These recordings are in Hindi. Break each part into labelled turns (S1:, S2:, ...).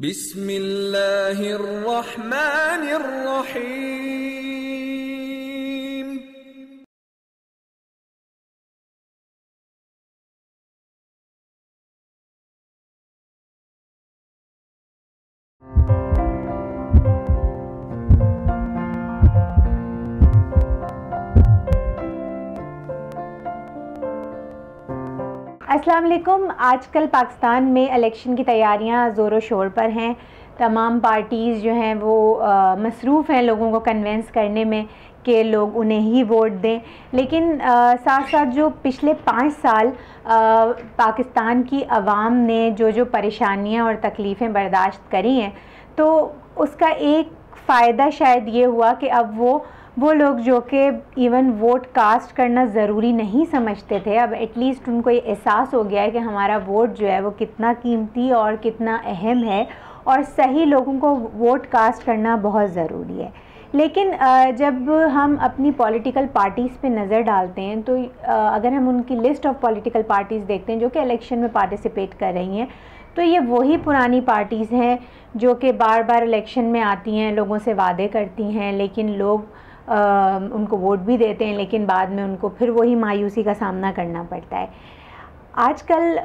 S1: बिस्मिल्लाहिर्रहमानिर्रहीम।
S2: अस्सलाम वालेकुम। आजकल पाकिस्तान में इलेक्शन की तैयारियां ज़ोरों शोर पर हैं। तमाम पार्टीज़ जो हैं वो मसरूफ़ हैं लोगों को कन्विंस करने में कि लोग उन्हें ही वोट दें। लेकिन साथ साथ जो पिछले 5 साल पाकिस्तान की आवाम ने जो परेशानियां और तकलीफ़ें बर्दाश्त करी हैं, तो उसका एक फ़ायदा शायद ये हुआ कि अब वो लोग जो कि इवन वोट कास्ट करना ज़रूरी नहीं समझते थे, अब एटलीस्ट उनको ये एहसास हो गया है कि हमारा वोट जो है वो कितना कीमती और कितना अहम है और सही लोगों को वोट कास्ट करना बहुत ज़रूरी है। लेकिन जब हम अपनी पॉलिटिकल पार्टीज़ पे नज़र डालते हैं तो अगर हम उनकी लिस्ट ऑफ पॉलिटिकल पार्टीज़ देखते हैं जो कि इलेक्शन में पार्टिसिपेट कर रही हैं, तो ये वही पुरानी पार्टीज़ हैं जो कि बार बार इलेक्शन में आती हैं, लोगों से वादे करती हैं, लेकिन लोग उनको वोट भी देते हैं, लेकिन बाद में उनको फिर वही मायूसी का सामना करना पड़ता है। आजकल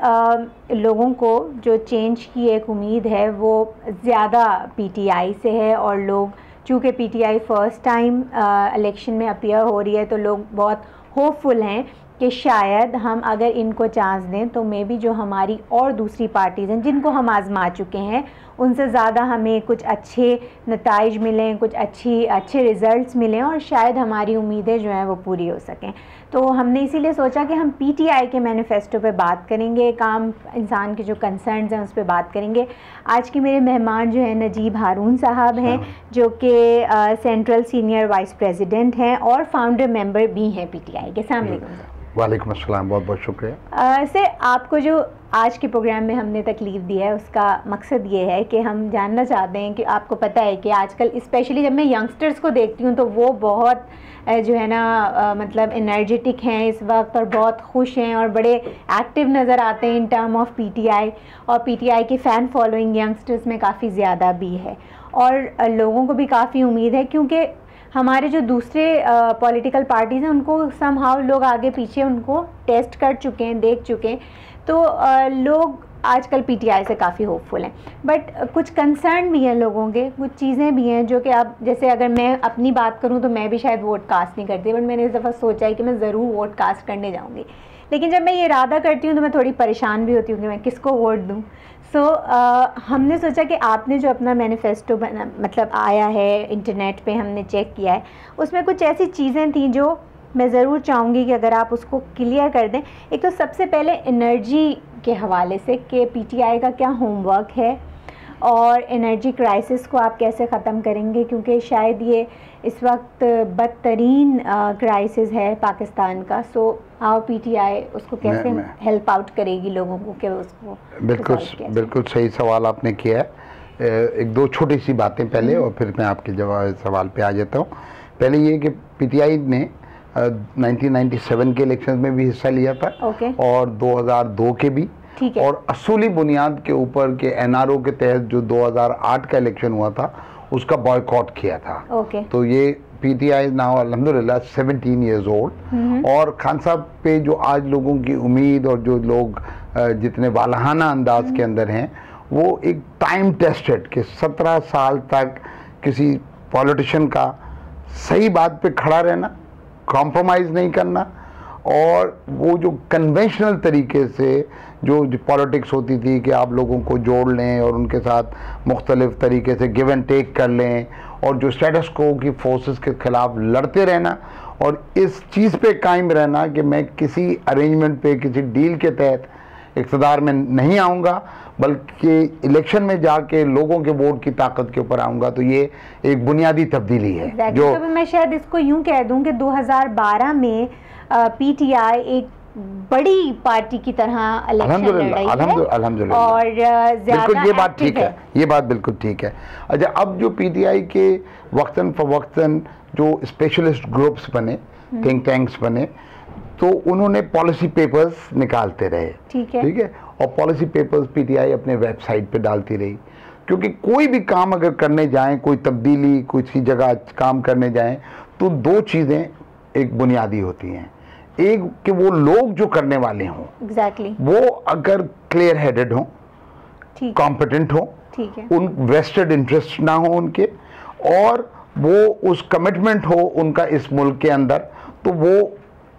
S2: लोगों को जो चेंज की एक उम्मीद है वो ज़्यादा पीटीआई से है, और लोग चूँकि पीटीआई फ़र्स्ट टाइम इलेक्शन में अपीयर हो रही है तो लोग बहुत होपफुल हैं कि शायद हम अगर इनको चांस दें तो मे बी जो हमारी और दूसरी पार्टीज़ हैं जिनको हम आज़मा चुके हैं उनसे ज़्यादा हमें कुछ अच्छे नताइज मिलें, कुछ अच्छे रिज़ल्ट्स मिलें और शायद हमारी उम्मीदें जो हैं वो पूरी हो सकें। तो हमने इसीलिए सोचा कि हम पीटीआई के मैनिफेस्टो पे बात करेंगे, एक आम इंसान के जो कंसर्न्स हैं उस पर बात करेंगे। आज के मेरे मेहमान जो हैं नजीब हारून साहब हैं, जो कि सेंट्रल सीनियर वाइस प्रेसिडेंट हैं और फाउंडर मेंबर भी हैं पीटीआई के। अस्सलाम वालेकुम।
S3: वालेकुम अस्सलाम, बहुत बहुत शुक्रिया।
S2: सर, आपको जो आज के प्रोग्राम में हमने तकलीफ़ दी है उसका मकसद ये है कि हम जानना चाहते हैं कि आपको पता है कि आजकल स्पेशली जब मैं यंगस्टर्स को देखती हूँ तो वो बहुत जो है ना मतलब एनर्जेटिक हैं इस वक्त और बहुत खुश हैं और बड़े एक्टिव नज़र आते हैं इन टर्म ऑफ पीटीआई, और पीटीआई की फ़ैन फॉलोइंग यंगस्टर्स में काफ़ी ज़्यादा भी है और लोगों को भी काफ़ी उम्मीद है, क्योंकि हमारे जो दूसरे पॉलिटिकल पार्टीज़ हैं उनको समहाउ लोग आगे पीछे उनको टेस्ट कर चुके हैं, देख चुके हैं, तो लोग आजकल पीटीआई से काफ़ी होपफुल हैं। बट कुछ कंसर्न भी हैं लोगों के, कुछ चीज़ें भी हैं जो कि अब जैसे अगर मैं अपनी बात करूं तो मैं भी शायद वोट कास्ट नहीं करती, बट मैंने इस दफ़ा सोचा है कि मैं ज़रूर वोट कास्ट करने जाऊँगी। लेकिन जब मैं ये इरादा करती हूँ तो मैं थोड़ी परेशान भी होती हूँ कि मैं किसको वोट दूँ। हमने सोचा कि आपने जो अपना मैनिफेस्टो मतलब आया है इंटरनेट पे, हमने चेक किया है, उसमें कुछ ऐसी चीज़ें थी जो मैं ज़रूर चाहूँगी कि अगर आप उसको क्लियर कर दें। एक तो सबसे पहले एनर्जी के हवाले से कि पीटीआई का क्या होमवर्क है और एनर्जी क्राइसिस को आप कैसे ख़त्म करेंगे, क्योंकि शायद ये इस वक्त बदतरीन क्राइसिस है पाकिस्तान का। सो हाउ पीटीआई उसको कैसे हेल्प आउट करेगी लोगों को कि उसको।
S3: बिल्कुल सही सवाल आपने किया है। एक दो छोटी सी बातें पहले और फिर मैं आपके सवाल पे आ जाता हूँ। पहले ये कि पीटीआई ने 1997 के इलेक्शन में भी हिस्सा लिया था और 2002 के भी, और असूली बुनियाद के ऊपर के एनआरओ के तहत जो 2008 का इलेक्शन हुआ था उसका बॉयकॉट किया था। तो ये पीटीआई नाउ अल्हम्दुलिल्लाह 17 ईयर्स ओल्ड, और खान साहब पे जो आज लोगों की उम्मीद और जो लोग जितने वालहाना अंदाज के अंदर हैं, वो एक टाइम टेस्टेड कि 17 साल तक किसी पॉलिटिशियन का सही बात पे खड़ा रहना, कॉम्प्रोमाइज़ नहीं करना, और वो जो कन्वेंशनल तरीके से जो पॉलिटिक्स होती थी कि आप लोगों को जोड़ लें और उनके साथ मुख्तलिफ तरीके से गिव एंड टेक कर लें, और जो स्टेटस को की फोर्सेस के ख़िलाफ़ लड़ते रहना और इस चीज़ पे कायम रहना कि मैं किसी अरेंजमेंट पे, किसी डील के तहत इक़्तिदार में नहीं आऊँगा, बल्कि इलेक्शन में जाके लोगों के वोट की ताकत के ऊपर आऊँगा। तो ये एक बुनियादी तब्दीली है। जो
S2: तो मैं शायद इसको यूँ कह दूँ कि 2012 में पीटीआई एक बड़ी पार्टी की तरह इलेक्शन लड़ रही है
S3: अल्हम्दुलिल्लाह,
S2: और
S3: बिल्कुल ये बात ठीक है, ये बात बिल्कुल ठीक है। अच्छा, अब जो पीटीआई के वक्तन फवक्तन जो स्पेशलिस्ट ग्रुप्स बने, थिंक टैंक्स बने, तो उन्होंने पॉलिसी पेपर्स निकालते रहे, ठीक है, और पॉलिसी पेपर्स पीटीआई अपने वेबसाइट पे डालती रही। क्योंकि कोई भी काम अगर करने जाएं, कोई तब्दीली किसी जगह काम करने जाएं, तो दो चीज़ें एक बुनियादी होती हैं। एक कि वो लोग जो करने वाले हों, वो अगर क्लियर हेडेड हों, कॉम्पिटेंट हों, उन वेस्टेड इंटरेस्ट ना हो उनके, और वो उस कमिटमेंट हो उनका इस मुल्क के अंदर, तो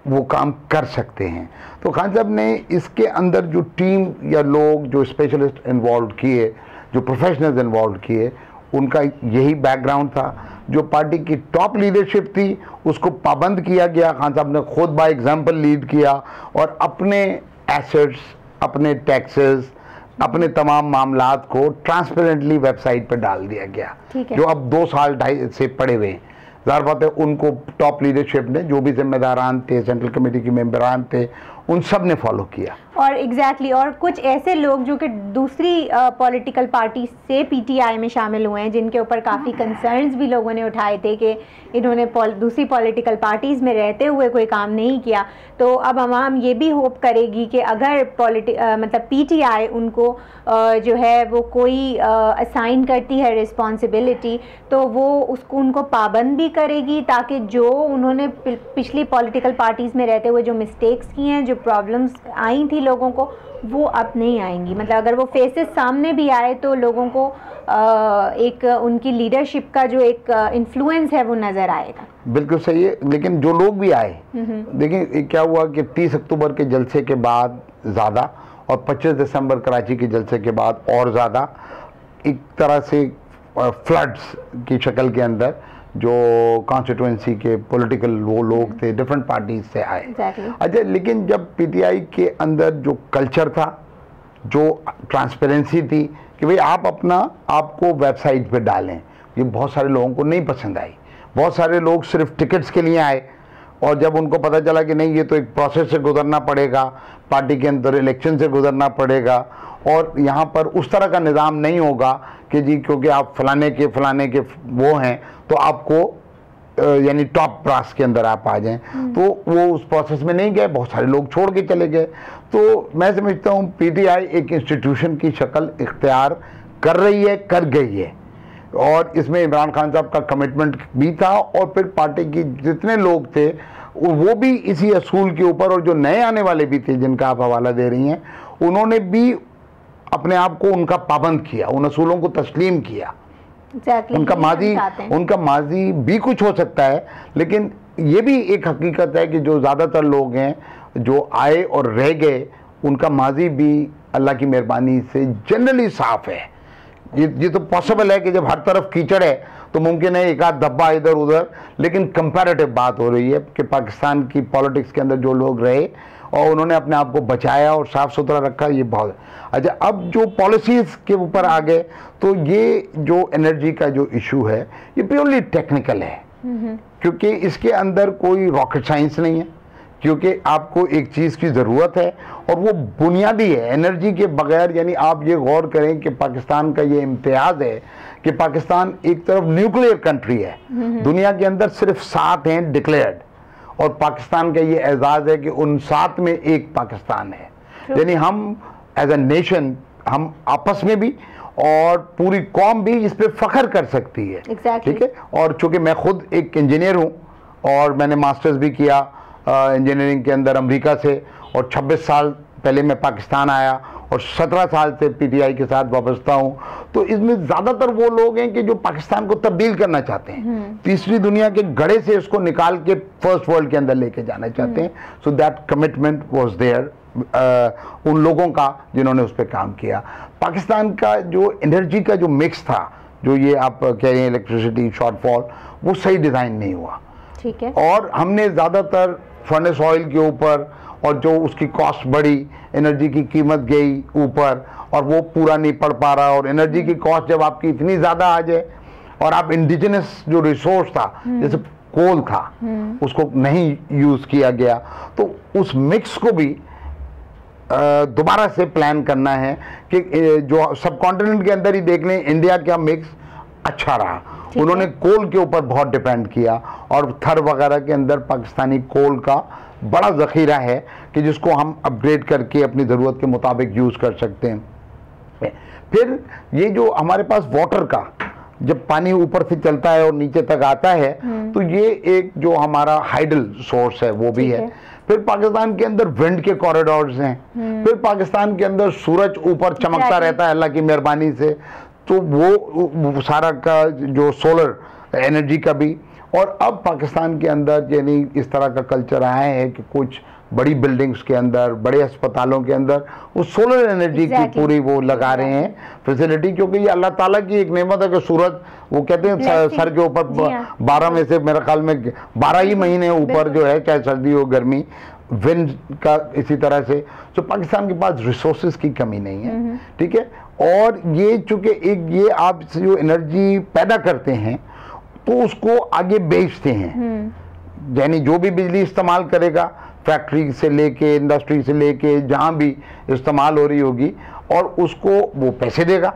S3: वो काम कर सकते हैं। तो खान साहब ने इसके अंदर जो टीम या लोग जो स्पेशलिस्ट इन्वॉल्व किए, जो प्रोफेशनल्स इन्वॉल्व किए, उनका यही बैकग्राउंड था। जो पार्टी की टॉप लीडरशिप थी उसको पाबंद किया गया। खान साहब ने खुद बाय एग्जाम्पल लीड किया और अपने एसेट्स, अपने टैक्सेस, अपने तमाम मामलात को ट्रांसपेरेंटली वेबसाइट पर डाल दिया गया, जो अब 2 साल 2.5 से पड़े हुए हैं। ज़ाहिर बात है उनको टॉप लीडरशिप ने, जो भी जिम्मेदारान थे, सेंट्रल कमेटी के मेंबरान थे, उन सब ने फॉलो किया। और
S2: एग्जैक्टली और कुछ ऐसे लोग जो कि दूसरी पॉलिटिकल पार्टी से पीटीआई में शामिल हुए हैं, जिनके ऊपर काफ़ी कंसर्न्स भी लोगों ने उठाए थे कि इन्होंने दूसरी पॉलिटिकल पार्टीज़ में रहते हुए कोई काम नहीं किया। तो अब आवाम ये भी होप करेगी कि अगर मतलब पीटीआई उनको जो है वो कोई असाइन करती है रिस्पॉन्सिबिलिटी, तो वो उनको पाबंद भी करेगी, ताकि जो उन्होंने पिछली पॉलिटिकल पार्टीज़ में रहते हुए जो मिस्टेक्स की हैं, जो प्रॉब्लम्स आई थी लोगों को, वो अब नहीं आएंगी। मतलब अगर वो फेसेस सामने भी आए तो लोगों को एक उनकी लीडरशिप का जो एक इन्फ्लुएंस है वो नज़र आएगा।
S3: बिल्कुल सही है, लेकिन जो लोग भी आए, देखिए क्या हुआ कि 30 अक्टूबर के जलसे के बाद ज़्यादा और 25 दिसंबर कराची के जलसे के बाद और ज़्यादा एक तरह से फ्लड्स की शक्ल के अंदर जो कॉन्स्टिट्यूंसी के पॉलिटिकल वो लोग थे, डिफरेंट पार्टीज से आए। अच्छा, लेकिन जब पीटीआई के अंदर जो कल्चर था, जो ट्रांसपेरेंसी थी कि भाई आप आपको वेबसाइट पे डालें, ये बहुत सारे लोगों को नहीं पसंद आई। बहुत सारे लोग सिर्फ टिकट्स के लिए आए, और जब उनको पता चला कि नहीं, ये तो एक प्रोसेस से गुजरना पड़ेगा, पार्टी के अंदर इलेक्शन से गुजरना पड़ेगा, और यहाँ पर उस तरह का निज़ाम नहीं होगा कि जी क्योंकि आप फलाने के वो हैं तो आपको यानी टॉप ब्रास के अंदर आप आ जाएं, तो वो उस प्रोसेस में नहीं गए, बहुत सारे लोग छोड़ के चले गए। तो मैं समझता हूँ पीटीआई एक इंस्टीट्यूशन की शक्ल इख्तियार कर रही है, कर गई है, और इसमें इमरान खान साहब का कमिटमेंट भी था, और फिर पार्टी की जितने लोग थे वो भी इसी असूल के ऊपर, और जो नए आने वाले भी थे जिनका आप हवाला दे रही हैं, उन्होंने भी अपने आप को उनका पाबंद किया, उन असूलों को तस्लीम किया। उनका माजी भी कुछ हो सकता है, लेकिन ये भी एक हकीकत है कि जो ज़्यादातर लोग हैं जो आए और रह गए, उनका माजी भी अल्लाह की मेहरबानी से जनरली साफ है। ये तो पॉसिबल है कि जब हर तरफ कीचड़ है तो मुमकिन है एक आध धब्बा इधर उधर, लेकिन कंपैरेटिव बात हो रही है कि पाकिस्तान की पॉलिटिक्स के अंदर जो लोग रहे और उन्होंने अपने आप को बचाया और साफ़ सुथरा रखा, ये बहुत अच्छा। अब जो पॉलिसीज़ के ऊपर आ गए, तो ये जो एनर्जी का जो इशू है ये प्योरली टेक्निकल है, क्योंकि इसके अंदर कोई रॉकेट साइंस नहीं है, क्योंकि आपको एक चीज़ की ज़रूरत है और वो बुनियादी है एनर्जी के बगैर। यानी आप ये गौर करें कि पाकिस्तान का ये इम्तियाज़ है कि पाकिस्तान एक तरफ न्यूक्लियर कंट्री है, दुनिया के अंदर सिर्फ 7 हैं डिक्लेयर्ड, और पाकिस्तान का ये एजाज़ है कि उन 7 में एक पाकिस्तान है। यानी हम एज ए नेशन, हम आपस में भी और पूरी कौम भी इस पर फ़ख्र कर सकती है। ठीक है। और चूँकि मैं खुद एक इंजीनियर हूँ और मैंने मास्टर्स भी किया इंजीनियरिंग के अंदर अमेरिका से, और 26 साल पहले मैं पाकिस्तान आया और 17 साल से पीटीआई के साथ वाबस्ता हूँ, तो इसमें ज़्यादातर वो लोग हैं कि जो पाकिस्तान को तब्दील करना चाहते हैं, तीसरी दुनिया के गड़े से इसको निकाल के फर्स्ट वर्ल्ड के अंदर लेके जाना चाहते हैं। So that commitment was there उन लोगों का जिन्होंने उस पर काम किया। पाकिस्तान का जो एनर्जी का जो मिक्स था, जो ये आप कह रहे हैं इलेक्ट्रिसिटी शॉर्टफॉल, वो सही डिज़ाइन नहीं हुआ।
S2: ठीक है।
S3: और हमने ज़्यादातर फर्नेस ऑयल के ऊपर, और जो उसकी कॉस्ट बढ़ी, एनर्जी की कीमत गई ऊपर, और वो पूरा नहीं पड़ पा रहा। और एनर्जी की कॉस्ट जब आपकी इतनी ज़्यादा आ जाए और आप इंडिजिनस जो रिसोर्स था जैसे कोल था उसको नहीं यूज़ किया गया, तो उस मिक्स को भी दोबारा से प्लान करना है कि जो सब कॉन्टिनेंट के अंदर ही देख लें, इंडिया का मिक्स अच्छा रहा। उन्होंने कोल के ऊपर बहुत डिपेंड किया, और थर वगैरह के अंदर पाकिस्तानी कोल का बड़ा ज़ख़ीरा है कि जिसको हम अपग्रेड करके अपनी ज़रूरत के मुताबिक यूज़ कर सकते हैं। फिर ये जो हमारे पास वाटर का, जब पानी ऊपर से चलता है और नीचे तक आता है, तो ये एक जो हमारा हाइडल सोर्स है वो भी है। फिर पाकिस्तान के अंदर विंड के कॉरिडोर्स हैं, फिर पाकिस्तान के अंदर सूरज ऊपर चमकता रहता है अल्लाह की मेहरबानी से, तो वो सारा का जो सोलर एनर्जी का भी। और अब पाकिस्तान के अंदर यानी इस तरह का कल्चर आया है कि कुछ बड़ी बिल्डिंग्स के अंदर, बड़े अस्पतालों के अंदर वो सोलर एनर्जी की पूरी वो लगा रहे हैं फैसिलिटी, क्योंकि ये अल्लाह ताला की एक नेमत है कि सूरज, वो कहते हैं सर के ऊपर 12 में से मेरे ख्याल में 12 ही महीने ऊपर जो है, चाहे सर्दी हो गर्मी, विंड का इसी तरह से। तो पाकिस्तान के पास रिसोर्सेज की कमी नहीं है, ठीक है। और ये चूंकि एक ये आप जो एनर्जी पैदा करते हैं तो उसको आगे बेचते हैं, यानी जो भी बिजली इस्तेमाल करेगा फैक्ट्री से लेके, इंडस्ट्री से लेके, जहां भी इस्तेमाल हो रही होगी, और उसको वो पैसे देगा।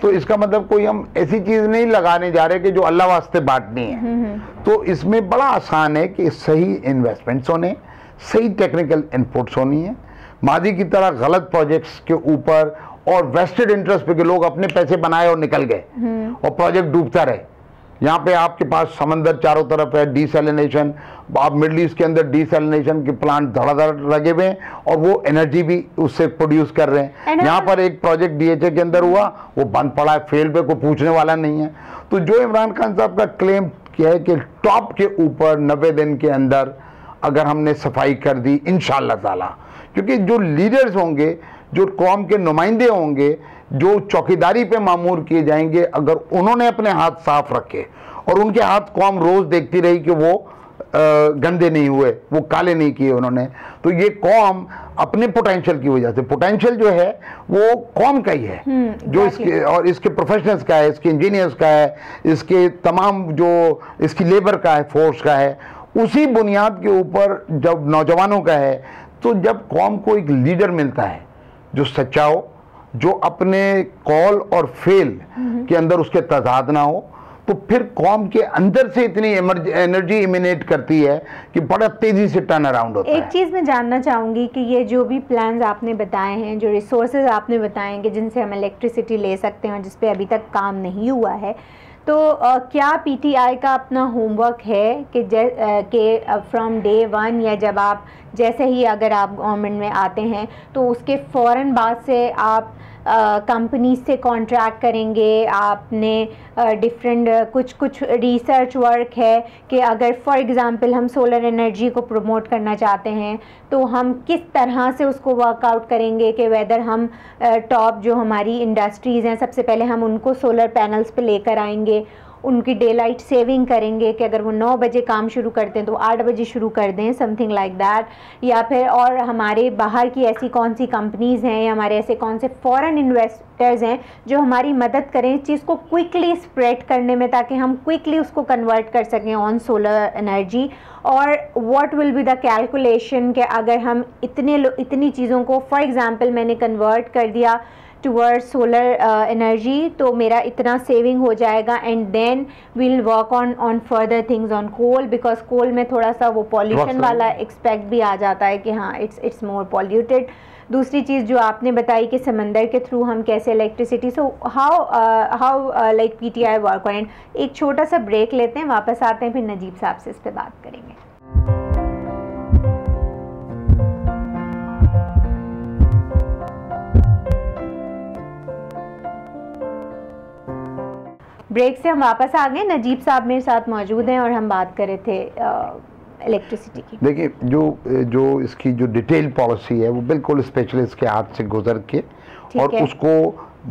S3: तो इसका मतलब कोई हम ऐसी चीज नहीं लगाने जा रहे कि जो अल्लाह वास्ते बांटनी है। तो इसमें बड़ा आसान है कि सही इन्वेस्टमेंट्स होने, सही टेक्निकल इनपुट्स होनी है, मादी की तरह गलत प्रोजेक्ट्स के ऊपर और वेस्टेड इंटरेस्ट पे कि लोग अपने पैसे बनाए और निकल गए और प्रोजेक्ट डूबता रहे। यहाँ पे आपके पास समंदर चारों तरफ है, डीसैलिनेशन, आप मिडल ईस्ट के अंदर डीसैलिनेशन के प्लांट धड़ाधड़ लगे हुए हैं और वो एनर्जी भी उससे प्रोड्यूस कर रहे हैं। यहाँ पर एक प्रोजेक्ट डीएचए के अंदर हुआ, वो बंद पड़ा है, फेल पे कोई पूछने वाला नहीं है। तो जो इमरान खान साहब का क्लेम किया है कि टॉप के ऊपर 90 दिन के अंदर अगर हमने सफाई कर दी इंशाअल्लाह ताला, क्योंकि जो लीडर्स होंगे, जो कौम के नुमाइंदे होंगे, जो चौकीदारी पे मामूर किए जाएंगे, अगर उन्होंने अपने हाथ साफ रखे और उनके हाथ कौम रोज देखती रही कि वो गंदे नहीं हुए, वो काले नहीं किए उन्होंने, तो ये कौम अपने पोटेंशियल की वजह से, पोटेंशियल जो है वो कौम का ही है, जो इसके और इसके प्रोफेशनल्स का है, इसके इंजीनियर्स का है, इसके तमाम जो इसकी लेबर का है, फोर्स का है, उसी बुनियाद के ऊपर जब नौजवानों का है, तो जब कौम को एक लीडर मिलता है जो सच्चा हो, जो अपने कॉल और फेल के अंदर उसके तजाद ना हो, तो फिर कौम के अंदर से इतनी एनर्जी इमिनेट करती है कि बड़ा तेजी से टर्न अराउंड होता है।
S2: एक चीज़ मैं जानना चाहूँगी कि ये जो भी प्लान्स आपने बताए हैं, जो रिसोर्सेज आपने बताए कि जिनसे हम इलेक्ट्रिसिटी ले सकते हैं और जिस पे अभी तक काम नहीं हुआ है, तो क्या पीटीआई का अपना होमवर्क है कि फ्रॉम डे वन या जब आप जैसे ही अगर आप गवर्नमेंट में आते हैं तो उसके फ़ौरन बाद से आप कंपनी से कॉन्ट्रैक्ट करेंगे, आपने डिफरेंट कुछ रिसर्च वर्क है कि अगर फॉर एग्ज़ाम्पल हम सोलर एनर्जी को प्रमोट करना चाहते हैं तो हम किस तरह से उसको वर्कआउट करेंगे कि वेदर हम टॉप जो हमारी इंडस्ट्रीज़ हैं सबसे पहले हम उनको सोलर पैनल्स पे लेकर आएंगे, उनकी डे लाइट सेविंग करेंगे कि अगर वो 9 बजे काम शुरू करते हैं तो 8 बजे शुरू कर दें, समथिंग लाइक दैट। या फिर और हमारे बाहर की ऐसी कौन सी कंपनीज़ हैं या हमारे ऐसे कौन से फॉरेन इन्वेस्टर्स हैं जो हमारी मदद करें इस चीज़ को क्विकली स्प्रेड करने में, ताकि हम क्विकली उसको कन्वर्ट कर सकें ऑन सोलर एनर्जी। और what will be the calculation कि अगर हम इतनी चीज़ों को फॉर एग्ज़ाम्पल मैंने कन्वर्ट कर दिया टूवर्ड्स सोलर एनर्जी तो मेरा इतना सेविंग हो जाएगा, and then will work on further things on coal, because coal में थोड़ा सा वो पॉल्यूशन वाला एक्सपेक्ट भी आ जाता है कि हाँ इट्स मोर पॉल्यूटेड। दूसरी चीज़ जो आपने बताई कि समंदर के थ्रू हम कैसे electricity, so how like PTI work on it. एक छोटा सा ब्रेक लेते हैं, वापस आते हैं, फिर नजीब साहब से इस पर बात करेंगे। ब्रेक से हम वापस आ गए, नजीब साहब मेरे साथ मौजूद हैं और हम बात कर रहे थे इलेक्ट्रिसिटी की।
S3: देखिए जो इसकी जो डिटेल पॉलिसी है वो बिल्कुल स्पेशलिस्ट के हाथ से गुजर के और उसको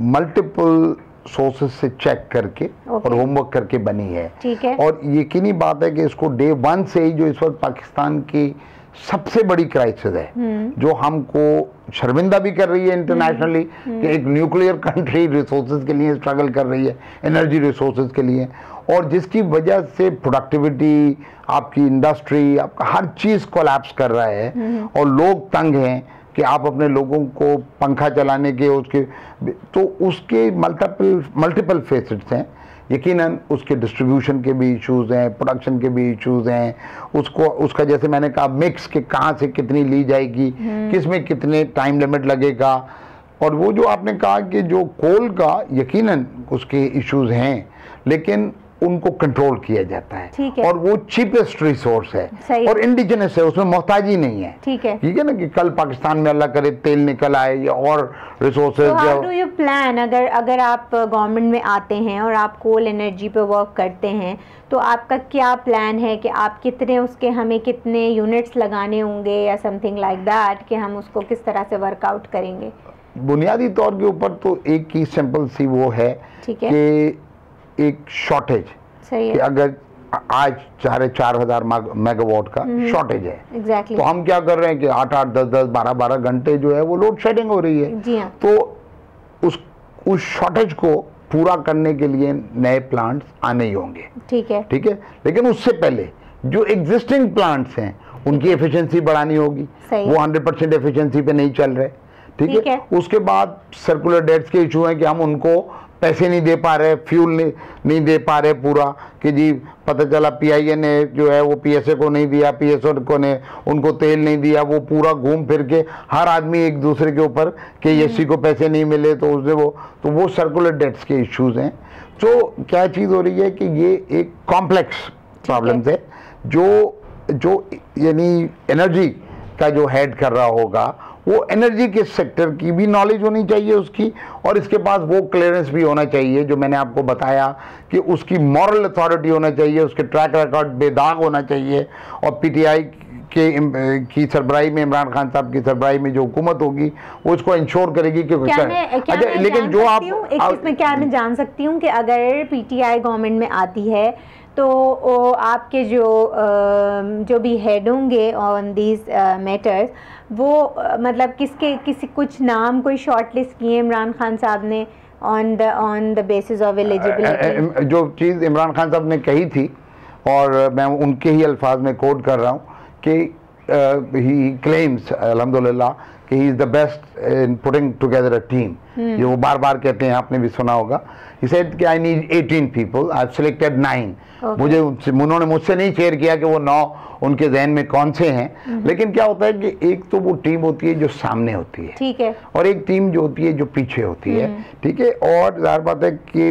S3: मल्टीपल सोर्सेज से चेक करके और होमवर्क करके बनी है।
S2: ठीक है।
S3: और यकीनी बात है कि इसको डे वन से ही जो इस वक्त पाकिस्तान की सबसे बड़ी क्राइसिस है जो हमको शर्मिंदा भी कर रही है इंटरनेशनली कि एक न्यूक्लियर कंट्री रिसोर्सेज के लिए स्ट्रगल कर रही है, एनर्जी रिसोर्सेज के लिए, और जिसकी वजह से प्रोडक्टिविटी, आपकी इंडस्ट्री, आपका हर चीज़ कोलैप्स कर रहा है और लोग तंग हैं कि आप अपने लोगों को पंखा चलाने के तो उसके मल्टीपल फेसेट्स हैं। यकीनन उसके डिस्ट्रीब्यूशन के भी इश्यूज हैं, प्रोडक्शन के भी इश्यूज हैं, उसका जैसे मैंने कहा मिक्स के कहाँ से कितनी ली जाएगी, किस में कितने टाइम लिमिट लगेगा, और वो जो आपने कहा कि जो कोल का यकीनन उसके इश्यूज हैं, लेकिन उनको कंट्रोल किया जाता है और वो चीपेस्ट रिसोर्स है और इंडिजिनस है, उसमें मोहताजी नहीं है। ठीक है ना, कि कल पाकिस्तान में अल्लाह करे तेल निकल आए या और resources.
S2: How do you plan, अगर आप गवर्नमेंट में आते हैं और आप कोल एनर्जी पे वर्क करते हैं, तो आपका क्या प्लान है कि आप कितने उसके हमें कितने यूनिट्स लगाने होंगे या समथिंग लाइक दैट, कि हम उसको किस तरह से वर्कआउट करेंगे?
S3: बुनियादी तौर के ऊपर तो एक ही सिंपल सी वो है कि एक शॉर्टेज, कि अगर आज 4,500 मेगावाट का शॉर्टेज है, तो हम क्या कर रहे हैं कि 8-8, 10-10, 12-12 घंटे जो है वो लोड शेडिंग हो रही है।
S2: जी हाँ।
S3: तो उस शॉर्टेज को पूरा करने के लिए नए प्लांट्स आने ही होंगे। ठीक है, लेकिन उससे पहले जो एग्जिस्टिंग प्लांट्स हैं उनकी एफिशिएंसी बढ़ानी होगी। वो 100% एफिशिएंसी पे नहीं चल रहे। ठीक है, उसके बाद सर्कुलर डेट्स के इशू हैं कि हम उनको पैसे नहीं दे पा रहे, फ्यूल नहीं दे पा रहे पूरा, कि जी पता चला पीआईए ने जो है वो पीएसए को नहीं दिया, पीएसओ को ने उनको तेल नहीं दिया, वो पूरा घूम फिर के हर आदमी एक दूसरे के ऊपर कि एससी को पैसे नहीं मिले तो उसने वो सर्कुलर डेट्स के इश्यूज हैं। तो क्या चीज़ हो रही है कि ये एक कॉम्प्लेक्स प्रॉब्लम्स है जो यानी एनर्जी का जो हेड कर रहा होगा वो एनर्जी के सेक्टर की भी नॉलेज होनी चाहिए उसकी, और इसके पास वो क्लियरेंस भी होना चाहिए जो मैंने आपको बताया कि उसकी मॉरल अथॉरिटी होना चाहिए, उसके ट्रैक रिकॉर्ड बेदाग होना चाहिए। और पीटीआई की सरबराही में, इमरान खान साहब की सरबराही में जो हुकूमत होगी वो इसको इंश्योर करेगी कि
S2: लेकिन जो आप इसमें क्या मैं जान सकती हूँ कि अगर पीटीआई गवर्नमेंट में आती है तो आपके जो भी हेड होंगे ऑन दीज मैटर्स, वो मतलब किसी कुछ नाम कोई शॉर्ट लिस्ट किए इमरान खान साहब ने on the basis of eligibility?
S3: जो चीज़ इमरान खान साहब ने कही थी, और मैं उनके ही अल्फाज में कोट कर रहा हूँ कि ही क्लेम्स अल्हम्दुलिल्लाह कि he is the best in putting together a team. ये वो बार बार कहते हैं, आपने भी सुना होगा। He said कि I need 18 people, I've selected 9. उन्होंने मुझसे नहीं शेयर किया कि वो 9 उनके जहन में कौन से हैं, लेकिन क्या होता है कि एक तो वो टीम होती है जो सामने होती है, ठीक है, और एक टीम जो होती है जो पीछे होती है। ठीक है, और जाहिर बात है कि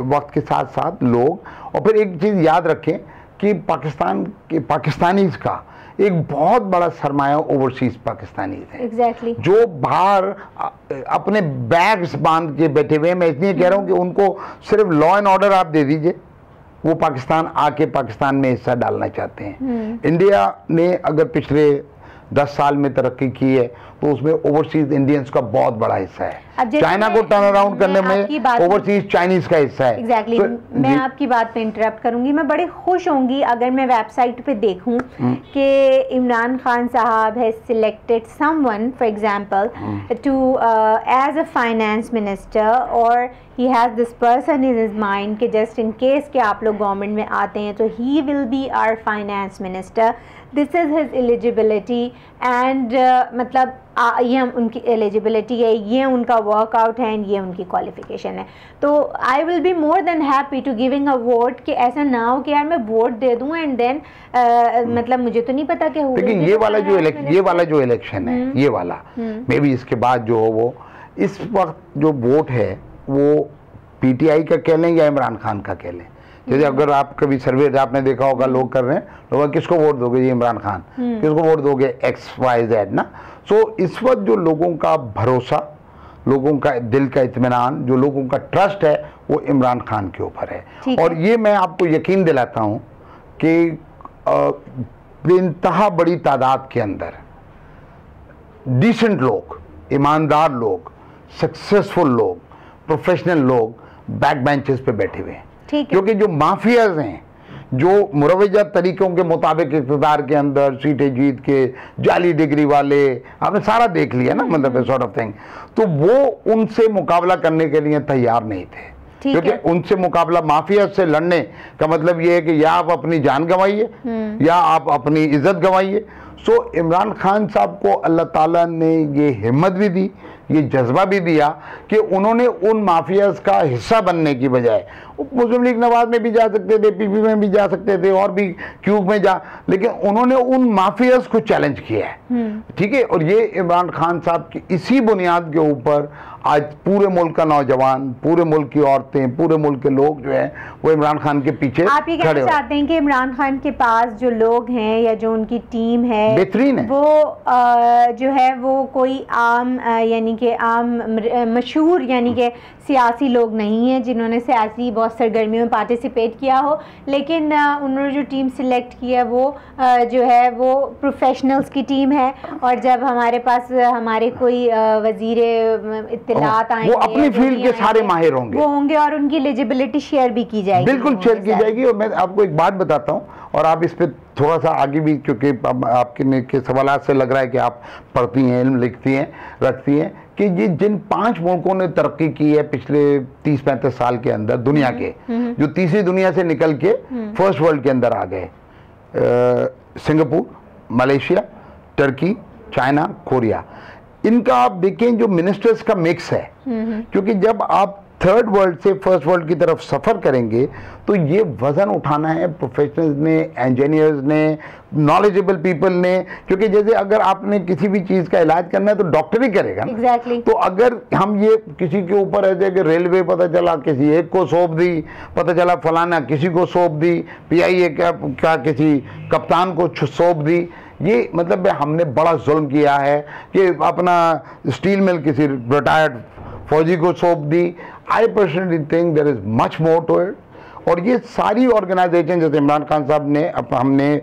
S3: वक्त के साथ साथ लोग, और फिर एक चीज़ याद रखें कि पाकिस्तानीज का एक बहुत बड़ा सरमाया ओवरसीज पाकिस्तानी है। Exactly. जो बाहर अपने बैग्स बांध के बैठे हुए हैं। मैं इसलिए कह रहा हूँ कि उनको सिर्फ लॉ एंड ऑर्डर आप दे दीजिए, वो पाकिस्तान आके पाकिस्तान में हिस्सा डालना चाहते हैं। इंडिया ने अगर पिछले 10 साल में तरक्की की है तो उसमें ओवरसीज इंडियंस का बहुत बड़ा हिस्सा है। चाइना को टर्न अराउंड करने में ओवरसीज चाइनीज का हिस्सा है।
S2: एग्जैक्टली, मैं आपकी बात पे इंटरप्ट करूंगी। मैं बड़ी खुश होंगी अगर मैं वेबसाइट पे देखूं कि इमरान खान साहब has selected someone for example to as a finance minister, और he has this person in his mind कि जस्ट इन केस कि आप लोग गवर्नमेंट में आते हैं तो he will be our finance minister, this is his eligibility and मतलब ये उनकी एलिजिबिलिटी है, ये उनका वर्कआउट है एंड ये उनकी क्वालिफिकेशन है। तो I will be more than happy to giving a vote, कि ऐसा ना हो कि यार मैं वोट दे दूं एंड देन मतलब मुझे तो नहीं पता कि
S3: लेकिन ये वाला जो इलेक्शन है, ये वाला मे बी इसके बाद जो हो, वो इस वक्त जो वोट है वो पीटीआई का कह लें या इमरान खान का कह लें। जैसे अगर आप कभी सर्वे आपने देखा होगा, लोग कर रहे हैं, लोग किसको वोट दोगे जी इमरान खान, किसको वोट दोगे XYZ ना। सो इस वक्त जो लोगों का भरोसा, लोगों का दिल का इत्मीनान, जो लोगों का ट्रस्ट है वो इमरान खान के ऊपर है। और ये मैं आपको यकीन दिलाता हूँ कि बेइंतहा बड़ी तादाद के अंदर डिसेंट लोग, ईमानदार लोग, सक्सेसफुल लोग, प्रोफेशनल लोग बैक बेंचेस पे बैठे हुए हैं। क्योंकि जो माफियाज हैं, जो मुरवजा तरीकों के मुताबिक इक़्तिदार के अंदर सीटें जीत के जाली डिग्री वाले, आपने सारा देख लिया ना, मतलब सॉर्ट ऑफ थिंग, तो वो उनसे मुकाबला करने के लिए तैयार नहीं थे। क्योंकि उनसे मुकाबला, माफिया से लड़ने का मतलब ये है कि या आप अपनी जान गंवाइए या आप अपनी इज्जत गंवाइए। सो इमरान खान साहब को अल्लाह ताला ने ये हिम्मत भी दी ये जज्बा भी दिया कि उन्होंने उन माफियाज का हिस्सा बनने की बजाय, मुस्लिम लीग नवाज में भी जा सकते थे, पीपी में भी जा सकते थे, और भी क्यूब में जा, लेकिन उन्होंने उन माफियाज को चैलेंज किया है, ठीक है। और ये इमरान खान साहब की इसी बुनियाद के ऊपर आज पूरे मुल्क का नौजवान, पूरे मुल्क की औरतें, पूरे मुल्क के लोग जो है वो इमरान खान के पीछे
S2: आप ये कहना चाहते हैं कि इमरान खान के पास जो लोग हैं या जो उनकी टीम है
S3: बेहतरीन है,
S2: वो जो है वो कोई आम यानी कि आम मशहूर यानी कि सियासी लोग नहीं हैं जिन्होंने सियासी बहुत सरगर्मियों में पार्टिसिपेट किया हो, लेकिन उन्होंने जो टीम सिलेक्ट की है वो जो है वो प्रोफेशनल्स की टीम है। और जब हमारे पास हमारे कोई वजीर इत्तलात आएंगे,
S3: वो अपनी फील्ड के सारे माहिर होंगे,
S2: वो होंगे और उनकी एलिजिबिलिटी शेयर भी की जाएगी,
S3: बिल्कुल शेयर की जाएगी। और मैं आपको एक बात बताता हूँ, और आप इस पे थोड़ा सा आगे भी, क्योंकि आपके सवाल से लग रहा है कि आप पढ़ती हैं, इल्म लिखती हैं, रखती हैं, कि ये जिन 5 मुल्कों ने तरक्की की है पिछले 30-35 साल के अंदर दुनिया के, जो तीसरी दुनिया से निकल के फर्स्ट वर्ल्ड के अंदर आ गए, Singapore, Malaysia, Turkey, China, Korea, इनका आप देखें जो मिनिस्टर्स का मिक्स है, क्योंकि जब आप थर्ड वर्ल्ड से फर्स्ट वर्ल्ड की तरफ सफ़र करेंगे तो ये वज़न उठाना है प्रोफेशनल्स ने, इंजीनियर्स ने, नॉलेजेबल पीपल ने, क्योंकि जैसे अगर आपने किसी भी चीज़ का इलाज करना है तो डॉक्टर ही करेगा ना।
S2: exactly.
S3: तो अगर हम ये किसी के ऊपर ऐसे कि रेलवे पता चला किसी एक को सौंप दी, पता चला फलाना किसी को सौंप दी, PIA क्या किसी कप्तान को सौंप दी, ये मतलब हमने बड़ा जुल्म किया है कि अपना स्टील मिल किसी रिटायर्ड फौजी को सौंप दी। I personally think there is much more to it. और ये सारी ऑर्गेनाइजेशन, जैसे इमरान खान साहब ने, हमने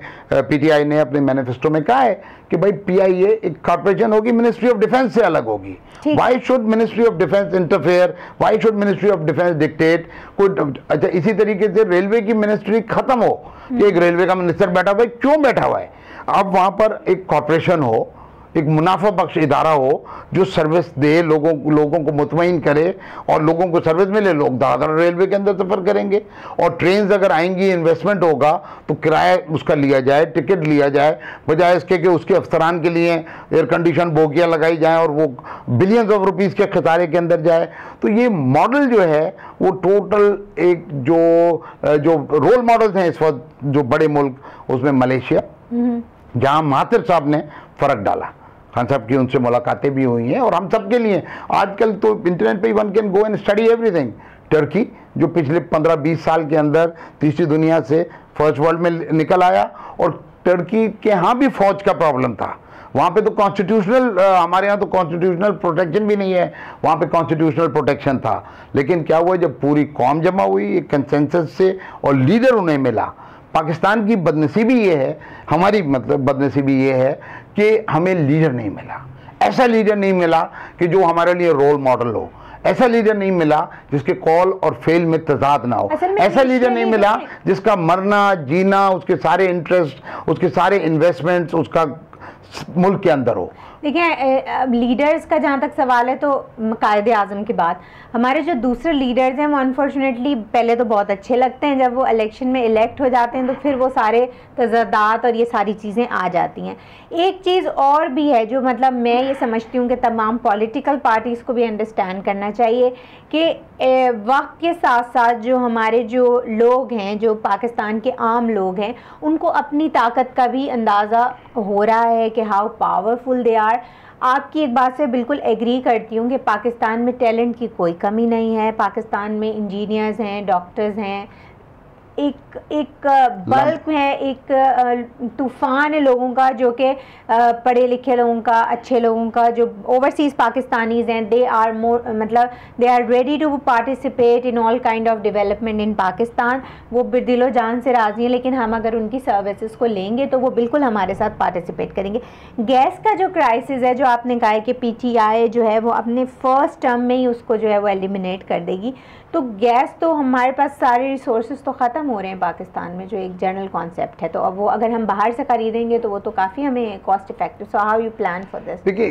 S3: PTI ने अपने मैनिफेस्टो में कहा है कि भाई PIA एक कॉर्पोरेशन होगी, मिनिस्ट्री ऑफ डिफेंस से अलग होगी। Why should ministry of defence interfere, why should ministry of defence dictate कोई। अच्छा, इसी तरीके से रेलवे की मिनिस्ट्री खत्म हो कि एक रेलवे का मिनिस्टर बैठा हुआ है, क्यों बैठा हुआ है? अब वहाँ पर एक कॉर्पोरेशन हो, एक मुनाफा बख्श इदारा हो जो सर्विस दे, लोगों को मुतमईन करे और लोगों को सर्विस मिले, लोग ज़्यादा रेलवे के अंदर सफ़र करेंगे। और ट्रेन अगर आएंगी, इन्वेस्टमेंट होगा तो किराया उसका लिया जाए, टिकट लिया जाए, बजाय इसके कि उसके अफसरान के लिए एयर कंडीशन बोगियाँ लगाई जाएँ और वो बिलियंस ऑफ रुपीज़ के खसारे के अंदर जाए। तो ये मॉडल जो है वो टोटल एक जो रोल मॉडल्स हैं इस वक्त जो बड़े मुल्क, उसमें मलेशिया, जहाँ मातिर साहब ने फ़र्क डाला, खान साहब की उनसे मुलाकातें भी हुई हैं और हम सब के लिए आजकल तो इंटरनेट पे one can go and study everything. Turkey जो पिछले 15-20 साल के अंदर तीसरी दुनिया से फर्स्ट वर्ल्ड में निकल आया, और टर्की के यहाँ भी फौज का प्रॉब्लम था, वहाँ पे तो कॉन्स्टिट्यूशनल, हमारे यहाँ तो कॉन्स्टिट्यूशनल प्रोटेक्शन भी नहीं है, वहाँ पे कॉन्स्टिट्यूशनल प्रोटेक्शन था। लेकिन क्या हुआ, जब पूरी कौम जमा हुई एक कंसेंसस से और लीडर उन्हें मिला। पाकिस्तान की बदनसीबी ये है, हमारी मतलब बदनसीबी ये है कि हमें लीडर नहीं मिला, ऐसा लीडर नहीं मिला कि जो हमारे लिए रोल मॉडल हो, ऐसा लीडर नहीं मिला जिसके कॉल और फेल में तजाद ना हो, ऐसा लीडर नहीं मिला जिसका मरना जीना, उसके सारे इंटरेस्ट, उसके सारे इन्वेस्टमेंट्स उसका मुल्क के अंदर हो।
S2: देखिए, लीडर्स का जहाँ तक सवाल है तो कायदे आज़म के बाद हमारे जो दूसरे लीडर्स हैं वो अनफॉर्चुनेटली पहले तो बहुत अच्छे लगते हैं, जब वो इलेक्शन में इलेक्ट हो जाते हैं तो फिर वो सारे तज़ादात और ये सारी चीज़ें आ जाती हैं। एक चीज़ और भी है जो मतलब मैं ये समझती हूँ कि तमाम पॉलिटिकल पार्टीज़ को भी अंडरस्टैंड करना चाहिए कि वक्त के साथ साथ जो हमारे जो लोग हैं, जो पाकिस्तान के आम लोग हैं, उनको अपनी ताकत का भी अंदाज़ा हो रहा है कि हाउ पावरफुल दे आर। आपकी एक बात से बिल्कुल एग्री करती हूँ कि पाकिस्तान में टैलेंट की कोई कमी नहीं है, पाकिस्तान में इंजीनियर्स हैं, डॉक्टर्स हैं, एक बल्क है, एक तूफ़ान है लोगों का जो कि पढ़े लिखे लोगों का, अच्छे लोगों का, जो ओवरसीज़ पाकिस्तानीज़ हैं, दे आर मोर मतलब they are ready to participate in all kind of development in Pakistan. वो दिलो जान से राज़ी हैं, लेकिन हम अगर उनकी सर्विसेज को लेंगे तो वो बिल्कुल हमारे साथ पार्टिसिपेट करेंगे। गैस का जो क्राइसिस है, जो आपने कहा है कि PTI जो है वो अपने फर्स्ट टर्म में ही उसको जो है वो एलिमिनेट कर देगी, तो गैस तो हमारे पास सारे रिसोर्सेज तो ख़त्म हो रहे हैं पाकिस्तान में, जो एक जनरल कॉन्सेप्ट है। तो अब वो अगर हम बाहर से खरीदेंगे तो वो तो काफ़ी हमें cost effective. So how you plan for this?
S3: देखिए,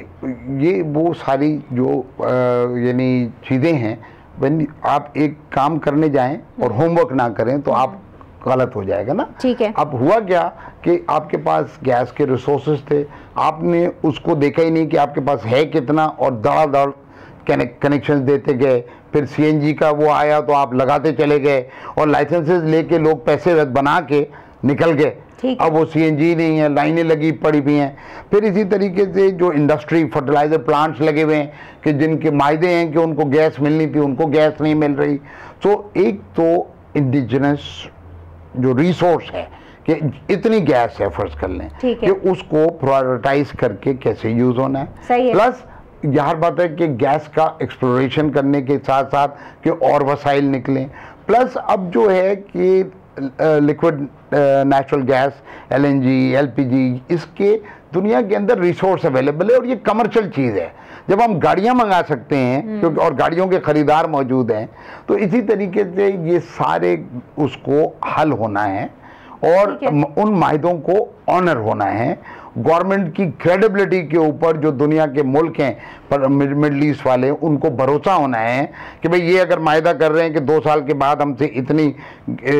S3: ये वो सारी जो यानी चीज़ें हैं, when आप एक काम करने जाएं और होमवर्क ना करें तो आप गलत हो जाएगा ना।
S2: ठीक है।
S3: अब हुआ क्या कि आपके पास गैस के रिसोर्सेज थे, आपने उसको देखा ही नहीं कि आपके पास है कितना, और धड़ाधड़ कनेक्शन देते गए, फिर सीएनजी का वो आया तो आप लगाते चले गए और लाइसेंसेस लेके लोग पैसे बना के निकल गए। अब वो सीएनजी नहीं है, लाइनें लगी पड़ी हुई हैं। फिर इसी तरीके से जो इंडस्ट्री फर्टिलाइजर प्लांट्स लगे हुए हैं कि जिनके मायदे हैं कि उनको गैस मिलनी थी, उनको गैस नहीं मिल रही। तो एक तो इंडिजिनस जो रिसोर्स है कि इतनी गैस है फर्ज कर लें कि उसको प्रायोरिटाइज करके कैसे यूज होना है। प्लस यह बात है कि गैस का एक्सप्लोरेशन करने के साथ साथ कि और वसाइल निकलें। प्लस अब जो है कि liquid natural gas, LNG, LPG, इसके दुनिया के अंदर रिसोर्स अवेलेबल है और ये कमर्शियल चीज़ है। जब हम गाड़ियां मंगा सकते हैं क्योंकि और गाड़ियों के खरीदार मौजूद हैं, तो इसी तरीके से ये सारे उसको हल होना है और उन माहिदों को ऑनर होना है। गवर्नमेंट की क्रेडिबिलिटी के ऊपर जो दुनिया के मुल्क हैं पर मिडल ईस्ट वाले, उनको भरोसा होना है कि भाई ये अगर मायदा कर रहे हैं कि 2 साल के बाद हमसे इतनी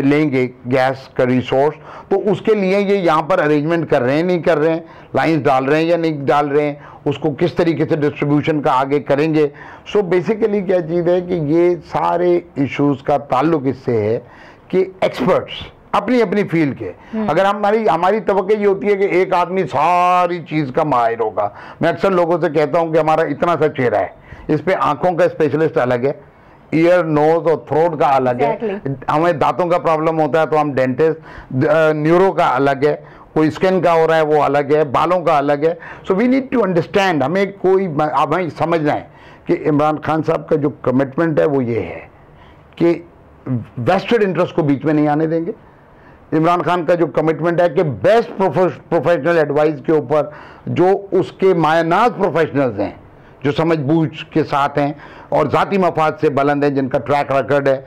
S3: लेंगे गैस का रिसोर्स, तो उसके लिए ये यहाँ पर अरेंजमेंट कर रहे हैं नहीं कर रहे हैं, लाइंस डाल रहे हैं या नहीं डाल रहे हैं, उसको किस तरीके से डिस्ट्रीब्यूशन का आगे करेंगे। सो बेसिकली क्या चीज़ है कि ये सारे इश्यूज़ का ताल्लुक इससे है कि एक्सपर्ट्स अपनी अपनी फील्ड के, अगर हमारी तवक्को ये होती है कि एक आदमी सारी चीज़ का माहिर होगा। मैं अक्सर लोगों से कहता हूँ कि हमारा इतना सा चेहरा है, इस पे आंखों का स्पेशलिस्ट अलग है, ईयर, नोज और थ्रोट का अलग है, हमें दांतों का प्रॉब्लम होता है तो हम डेंटिस्ट, न्यूरो का अलग है, कोई स्किन का हो रहा है वो अलग है, बालों का अलग है। So we need to understand, हमें समझना है कि इमरान खान साहब का जो कमिटमेंट है वो ये है कि वेस्टेड इंटरेस्ट को बीच में नहीं आने देंगे। इमरान खान का जो कमिटमेंट है कि बेस्ट प्रोफेशनल एडवाइस के ऊपर जो उसके मायनाज प्रोफेशनल्स हैं, जो समझबूझ के साथ हैं और ज़ाती मफाद से बुलंद हैं, जिनका ट्रैक रिकॉर्ड है,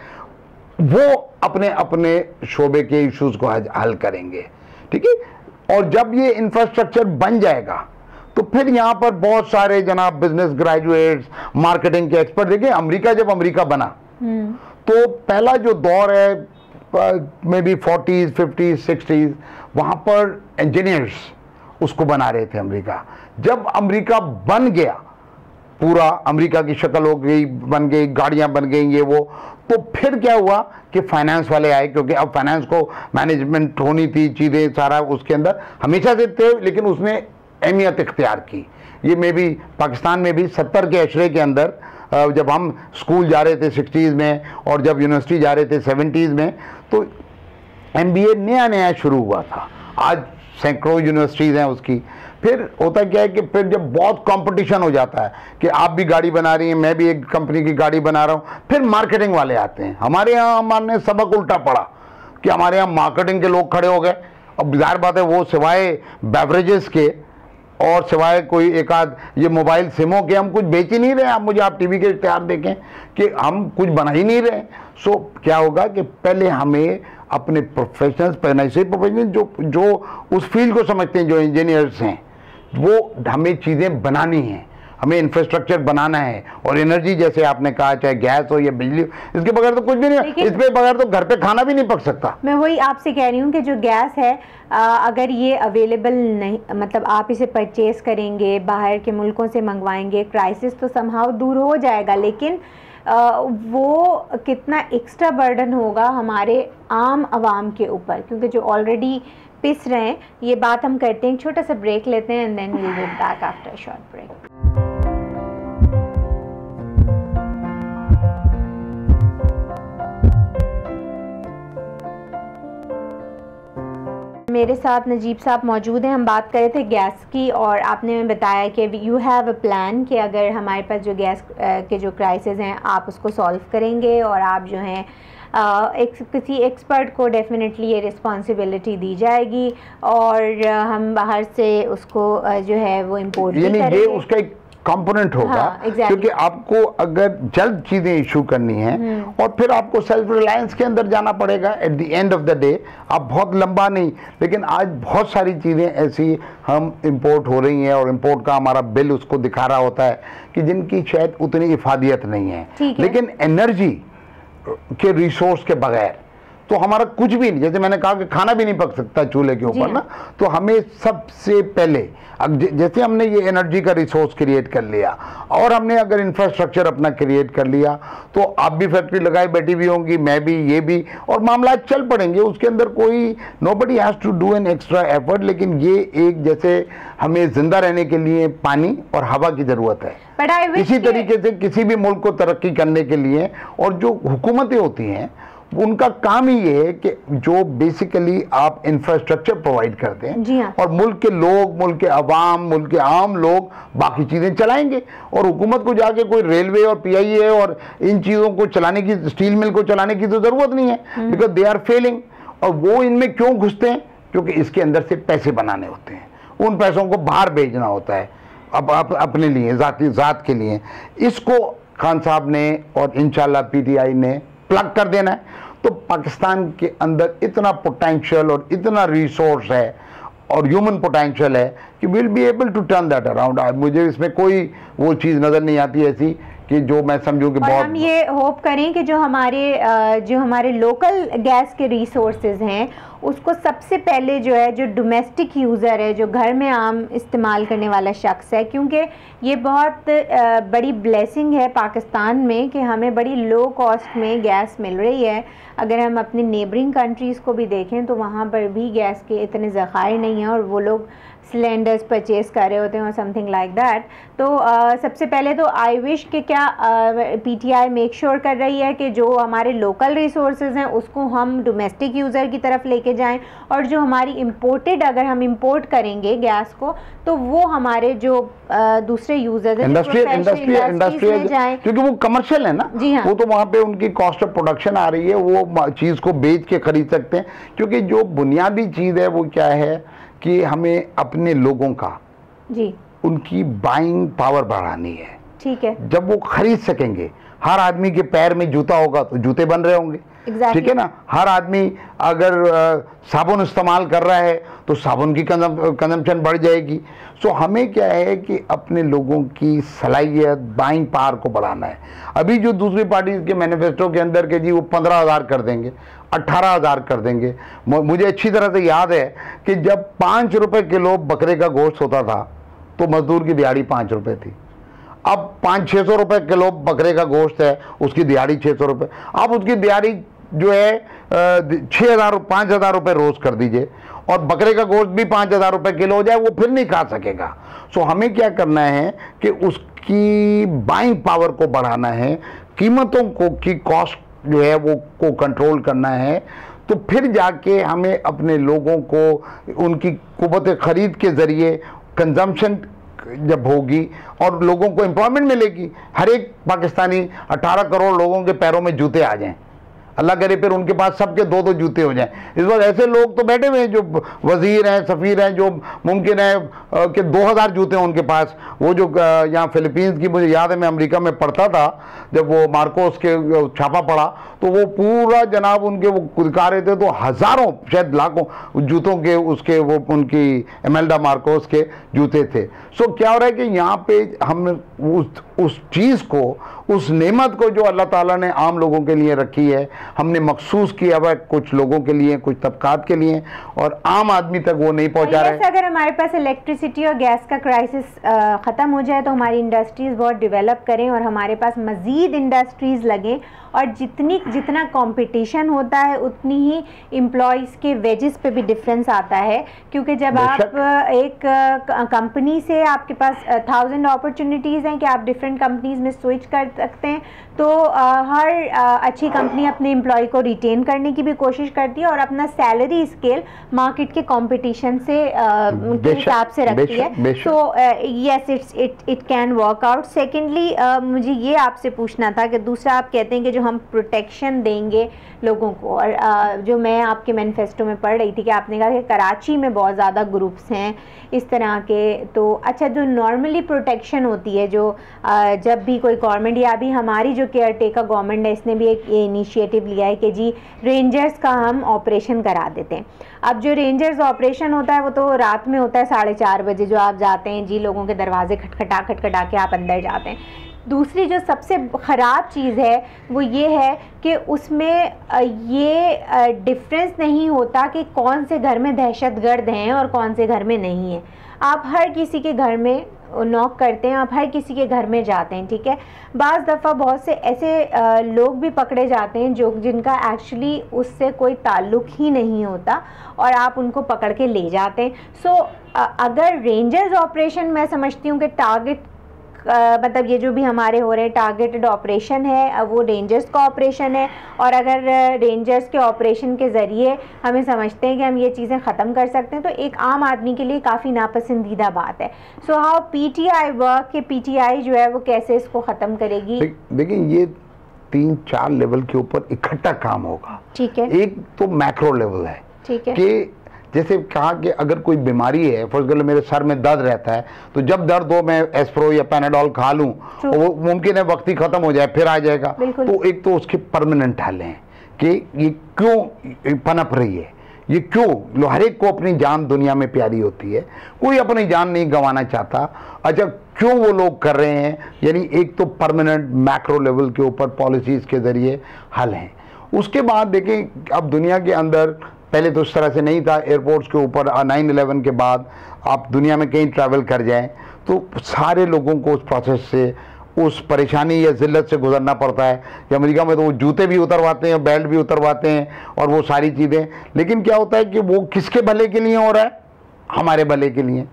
S3: वो अपने अपने शोबे के इश्यूज़ को हल करेंगे। ठीक है। और जब ये इंफ्रास्ट्रक्चर बन जाएगा तो फिर यहाँ पर बहुत सारे जनाब बिजनेस ग्रेजुएट्स, मार्केटिंग के एक्सपर्ट, देखिए अमेरिका जब अमेरिका बना तो पहला जो दौर है may be 40s, 50s, 60s, वहाँ पर इंजीनियर्स उसको बना रहे थे अमेरिका। जब अमेरिका बन गया, पूरा अमेरिका की शक्ल हो गई, बन गई, गाड़ियाँ बन गई, ये वो, तो फिर क्या हुआ कि फाइनेंस वाले आए, क्योंकि अब फाइनेंस को मैनेजमेंट होनी थी, चीज़ें सारा उसके अंदर हमेशा से थे, लेकिन उसने अहमियत इख्तियार की। ये मे भी पाकिस्तान में भी 70 के अशरे के अंदर जब हम स्कूल जा रहे थे 60s में और जब यूनिवर्सिटी जा रहे थे 70s में, तो MBA नया नया शुरू हुआ था। आज सैकड़ों यूनिवर्सिटीज़ हैं उसकी। फिर होता क्या है कि फिर जब बहुत कंपटीशन हो जाता है कि आप भी गाड़ी बना रही हैं, मैं भी एक कंपनी की गाड़ी बना रहा हूँ, फिर मार्केटिंग वाले आते हैं। हमारे यहाँ हमारे सबक उल्टा पड़ा कि हमारे यहाँ मार्केटिंग के लोग खड़े हो गए। अब जाहिर बात है वो सिवाय बेवरेजेस के और सिवाय कोई एक आध ये मोबाइल सिमों के हम कुछ बेच ही नहीं रहे। आप टीवी के इश्तेहार देखें कि हम कुछ बना ही नहीं रहे। सो क्या होगा कि पहले हमें अपने प्रोफेशनल्स, पहले ऐसे प्रोफेशनल जो उस फील्ड को समझते हैं, जो इंजीनियर्स हैं, वो हमें चीज़ें बनानी हैं, हमें इंफ्रास्ट्रक्चर बनाना है। और एनर्जी जैसे आपने कहा, चाहे गैस हो या बिजली, इसके बगैर तो कुछ भी नहीं है। इसके बगैर तो घर पे खाना भी नहीं पक सकता।
S2: मैं वही आपसे कह रही हूँ कि जो गैस है, अगर ये अवेलेबल नहीं, मतलब आप इसे परचेज करेंगे, बाहर के मुल्कों से मंगवाएंगे, क्राइसिस तो समहाउ दूर हो जाएगा, लेकिन वो कितना एक्स्ट्रा बर्डन होगा हमारे आम आवाम के ऊपर, क्योंकि जो ऑलरेडी पिस रहे हैं। ये बात हम करते हैं, छोटा सा ब्रेक लेते हैं and then we will be back after a short break. मेरे साथ नजीब साहब मौजूद हैं। हम बात कर रहे थे गैस की और आपने बताया कि यू हैव अ प्लान कि अगर हमारे पास जो गैस के जो क्राइसिस हैं आप उसको सॉल्व करेंगे और आप जो हैं किसी एक्सपर्ट को डेफिनेटली ये रिस्पॉन्सिबिलिटी दी जाएगी और हम बाहर से उसको जो है वो इम्पोर्ट करेंगे।
S3: ये उसका एक कंपोनेंट होगा। हाँ, exactly. क्योंकि आपको अगर जल्द चीज़ें इशू करनी है और फिर आपको सेल्फ रिलायंस के अंदर जाना पड़ेगा at the end of the day. आप बहुत लंबा नहीं, लेकिन आज बहुत सारी चीज़ें ऐसी हम इंपोर्ट हो रही हैं और इंपोर्ट का हमारा बिल उसको दिखा रहा होता है कि जिनकी शायद उतनी इफादियत नहीं है। लेकिन एनर्जी के रिसोर्स के बगैर तो हमारा कुछ भी नहीं, जैसे मैंने कहा कि खाना भी नहीं पक सकता चूल्हे के ऊपर ना, तो हमें सबसे पहले जैसे हमने ये एनर्जी का रिसोर्स क्रिएट कर लिया और हमने अगर इंफ्रास्ट्रक्चर अपना क्रिएट कर लिया, तो आप भी फैक्ट्री लगाए बैठी हुई होंगी, मैं भी, ये भी, और मामला चल पड़ेंगे। उसके अंदर कोई nobody has to do an extra effort. लेकिन ये एक जैसे हमें जिंदा रहने के लिए पानी और हवा की जरूरत है, इसी तरीके से किसी भी मुल्क को तरक्की करने के लिए, और जो हुकूमतें होती हैं उनका काम ही ये है कि जो बेसिकली आप इंफ्रास्ट्रक्चर प्रोवाइड करते हैं, और मुल्क के लोग, मुल्क के अवाम, मुल्क के आम लोग बाकी चीजें चलाएंगे। और हुकूमत को जाके कोई रेलवे और पीआईए और इन चीजों को चलाने की, स्टील मिल को चलाने की तो जरूरत नहीं है, बिकॉज दे आर फेलिंग। और वो इनमें क्यों घुसते हैं? क्योंकि इसके अंदर से पैसे बनाने होते हैं, उन पैसों को बाहर भेजना होता है अपने लिए, जात के लिए। इसको खान साहब ने और इंशाल्लाह पीटीआई ने प्लग कर देना है। तो पाकिस्तान के अंदर इतना पोटेंशियल और इतना रिसोर्स है और ह्यूमन पोटेंशियल है कि will be able to turn that around. मुझे इसमें कोई वो चीज़ नज़र नहीं आती ऐसी कि जो मैं समझूं कि बहुत।
S2: हम ये होप करें कि जो हमारे लोकल गैस के रिसोर्सेज हैं उसको सबसे पहले जो है, जो डोमेस्टिक यूज़र है, जो घर में आम इस्तेमाल करने वाला शख्स है, क्योंकि ये बहुत बड़ी ब्लेसिंग है पाकिस्तान में कि हमें बड़ी लो कॉस्ट में गैस मिल रही है। अगर हम अपनी नेबरिंग कंट्रीज़ को भी देखें तो वहाँ पर भी गैस के इतने ज़खायर नहीं हैं और वो लोग सिलेंडर्स परचेज़ कर रहे होते हैं और समथिंग लाइक दैट। तो सबसे पहले तो आई विश कि क्या पीटीआई मेक श्योर कर रही है कि जो हमारे लोकल रिसोर्सेज हैं उसको हम डोमेस्टिक यूज़र की तरफ लेके जाएं, और जो हमारी इंपोर्टेड, अगर हम इंपोर्ट करेंगे गैस को, तो वो हमारे जो दूसरे यूजर्स हैं
S3: इंडस्ट्रियल जाएं, क्योंकि वो कमर्शियल है ना। जी हाँ। वो तो वहाँ पे उनकी कॉस्ट ऑफ प्रोडक्शन आ रही है, वो चीज़ को बेच के खरीद सकते हैं। क्योंकि जो बुनियादी चीज़ है वो क्या है कि हमें अपने लोगों का, जी, उनकी बाइंग पावर बढ़ानी है। ठीक है। जब वो खरीद सकेंगे, हर आदमी के पैर में जूता होगा तो जूते बन रहे होंगे। ठीक है ना। हर आदमी अगर साबुन इस्तेमाल कर रहा है तो साबुन की कंजम्पशन बढ़ जाएगी। सो हमें क्या है कि अपने लोगों की सलाहियत, बाइंग पावर को बढ़ाना है। अभी जो दूसरी पार्टी के मैनिफेस्टो के अंदर के जी वो 15,000 कर देंगे, 18,000 कर देंगे। मुझे अच्छी तरह से याद है कि जब 5 रुपए किलो बकरे का गोश्त होता था तो मजदूर की दिहाड़ी 5 रुपए थी। अब 500-600 रुपए किलो बकरे का गोश्त है, उसकी दिहाड़ी 600 रुपए। अब उसकी दिहाड़ी जो है 5,000 रुपए रोज कर दीजिए और बकरे का गोश्त भी 5,000 रुपए किलो हो जाए, वो फिर नहीं खा सकेगा। सो हमें क्या करना है कि उसकी बाइंग पावर को बढ़ाना है, कीमतों को की कॉस्ट जो है वो को कंट्रोल करना है। तो फिर जाके हमें अपने लोगों को उनकी कुव्वत खरीद के जरिए कंजम्पशन जब होगी और लोगों को एम्प्लॉयमेंट मिलेगी, हर एक पाकिस्तानी 18 करोड़ लोगों के पैरों में जूते आ जाएं, अल्लाह करे फिर उनके पास सबके 2-2 जूते हो जाएं। इस वक्त ऐसे लोग तो बैठे हुए हैं जो वजीर हैं, सफ़ीर हैं, जो मुमकिन है कि 2000 जूते हैं उनके पास। वो जो यहाँ फिलीपींस की, मुझे याद है मैं अमेरिका में पढ़ता था जब वो मार्कोस के छापा पड़ा, तो वो पूरा जनाब उनके वो दिखा रहे थे, तो हज़ारों शायद लाखों जूतों के उसके वो उनकी एमेल्डा मार्कोस के जूते थे। सो क्या हो रहा है कि यहाँ पे हम उस चीज़ को, उस नेमत को जो अल्लाह ताला ने आम लोगों के लिए रखी है, हमने मखसूस किया हुआ कुछ लोगों के लिए, कुछ तबकात के लिए, और आम आदमी तक वो नहीं पहुंचा रहे।
S2: अगर हमारे पास इलेक्ट्रिसिटी और गैस का क्राइसिस ख़त्म हो जाए तो हमारी इंडस्ट्रीज़ बहुत डेवलप करें और हमारे पास मज़ीद इंडस्ट्रीज़ लगें, और जितना कंपटीशन होता है उतनी ही एम्प्लॉयज़ के वेजेस पे भी डिफरेंस आता है। क्योंकि जब आप एक कंपनी से, आपके पास 1000 अपॉर्चुनिटीज़ हैं कि आप डिफरेंट कंपनीज़ में स्विच कर सकते हैं, तो हर अच्छी कंपनी अपने एम्प्लॉय को रिटेन करने की भी कोशिश करती है और अपना सैलरी स्केल मार्केट के कंपटीशन से के हिसाब से रखती है। So yes, it can work out. Secondly मुझे ये आपसे पूछना था कि दूसरा, आप कहते हैं कि जो हम प्रोटेक्शन देंगे लोगों को, और जो मैं आपके मैनिफेस्टो में पढ़ रही थी कि आपने कहा कि कराची में बहुत ज़्यादा ग्रुप्स हैं इस तरह के। तो अच्छा, जो नॉर्मली प्रोटेक्शन होती है, जो जब भी कोई गवर्नमेंट, या अभी हमारी जो केयर टेकर गवर्नमेंट है, इसने भी एक इनिशिएटिव लिया है कि जी रेंजर्स का हम ऑपरेशन करा देते हैं। अब जो रेंजर्स ऑपरेशन होता है वो तो रात में होता है 4:30 बजे, जो आप जाते हैं जी, लोगों के दरवाजे खटखटा के आप अंदर जाते हैं। दूसरी जो सबसे ख़राब चीज़ है वो ये है कि उसमें ये डिफरेंस नहीं होता कि कौन से घर में दहशतगर्द हैं और कौन से घर में नहीं है। आप हर किसी के घर में नॉक करते हैं, आप हर किसी के घर में जाते हैं, ठीक है। बाज़ दफ़ा बहुत से ऐसे लोग भी पकड़े जाते हैं जिनका एक्चुअली उससे कोई ताल्लुक़ ही नहीं होता और आप उनको पकड़ के ले जाते हैं। सो अगर रेंजर्स ऑपरेशन, मैं समझती हूँ कि टारगेट मतलब ये जो भी हमारे हो रहे हैं टारगेटेड ऑपरेशन है, वो रेंजर्स का ऑपरेशन है, और अगर रेंजर्स के ऑपरेशन के ज़रिए हमें समझते हैं कि हम ये चीज़ें ख़त्म कर सकते हैं, तो एक आम आदमी के लिए काफ़ी नापसंदीदा बात है। सो हाउ पीटीआई वर्क, कि पीटीआई जो है वो कैसे इसको ख़त्म करेगी?
S3: देखिए, ये 3-4 लेवल के ऊपर इकट्ठा काम होगा,
S2: ठीक है।
S3: एक तो मैक्रो लेवल है,
S2: ठीक है,
S3: कि जैसे कहा कि अगर कोई बीमारी है, फॉर एग्जाम्पल मेरे सर में दर्द रहता है, तो जब दर्द हो मैं एस्प्रो या पैनाडोल खा लूं, तो वो मुमकिन है वक्त ही खत्म हो जाए, फिर आ जाएगा। तो एक तो उसके परमानेंट हल हैं कि ये क्यों पनप रही है, ये क्यों, हर एक को अपनी जान दुनिया में प्यारी होती है, कोई अपनी जान नहीं गंवाना चाहता। अच्छा, क्यों वो लोग कर रहे हैं, यानी एक तो परमानेंट मैक्रो लेवल के ऊपर पॉलिसीज़ के ज़रिए हल हैं। उसके बाद देखें, अब दुनिया के अंदर पहले तो उस तरह से नहीं था, एयरपोर्ट्स के ऊपर 9/11 के बाद आप दुनिया में कहीं ट्रैवल कर जाएं तो सारे लोगों को उस प्रोसेस से, उस परेशानी या ज़िल्लत से गुजरना पड़ता है। कि अमेरिका में तो वो जूते भी उतरवाते हैं, बेल्ट भी उतरवाते हैं और वो सारी चीज़ें, लेकिन क्या होता है कि वो किसके भले के लिए हो रहा है, हमारे भले के लिए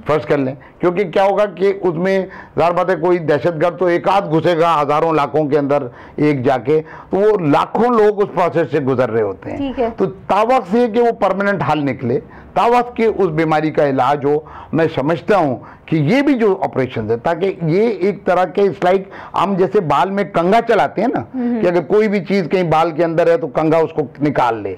S3: फर्ज कर लें। क्योंकि क्या होगा कि उसमें ज़ाहिर बात है कोई दहशतगर्द तो एक आध घुसेगा हज़ारों लाखों के अंदर एक जाके, तो वो लाखों लोग उस प्रोसेस से गुजर रहे होते हैं। तो तावक्त से कि वो परमानेंट हल निकले, तावक्त के उस बीमारी का इलाज हो, मैं समझता हूँ कि ये भी जो ऑपरेशन है, ताकि ये एक तरह के इट्स लाइक हम जैसे बाल में कंघा चलाते हैं ना, कि अगर कोई भी चीज़ कहीं बाल के अंदर है तो कंघा उसको निकाल ले,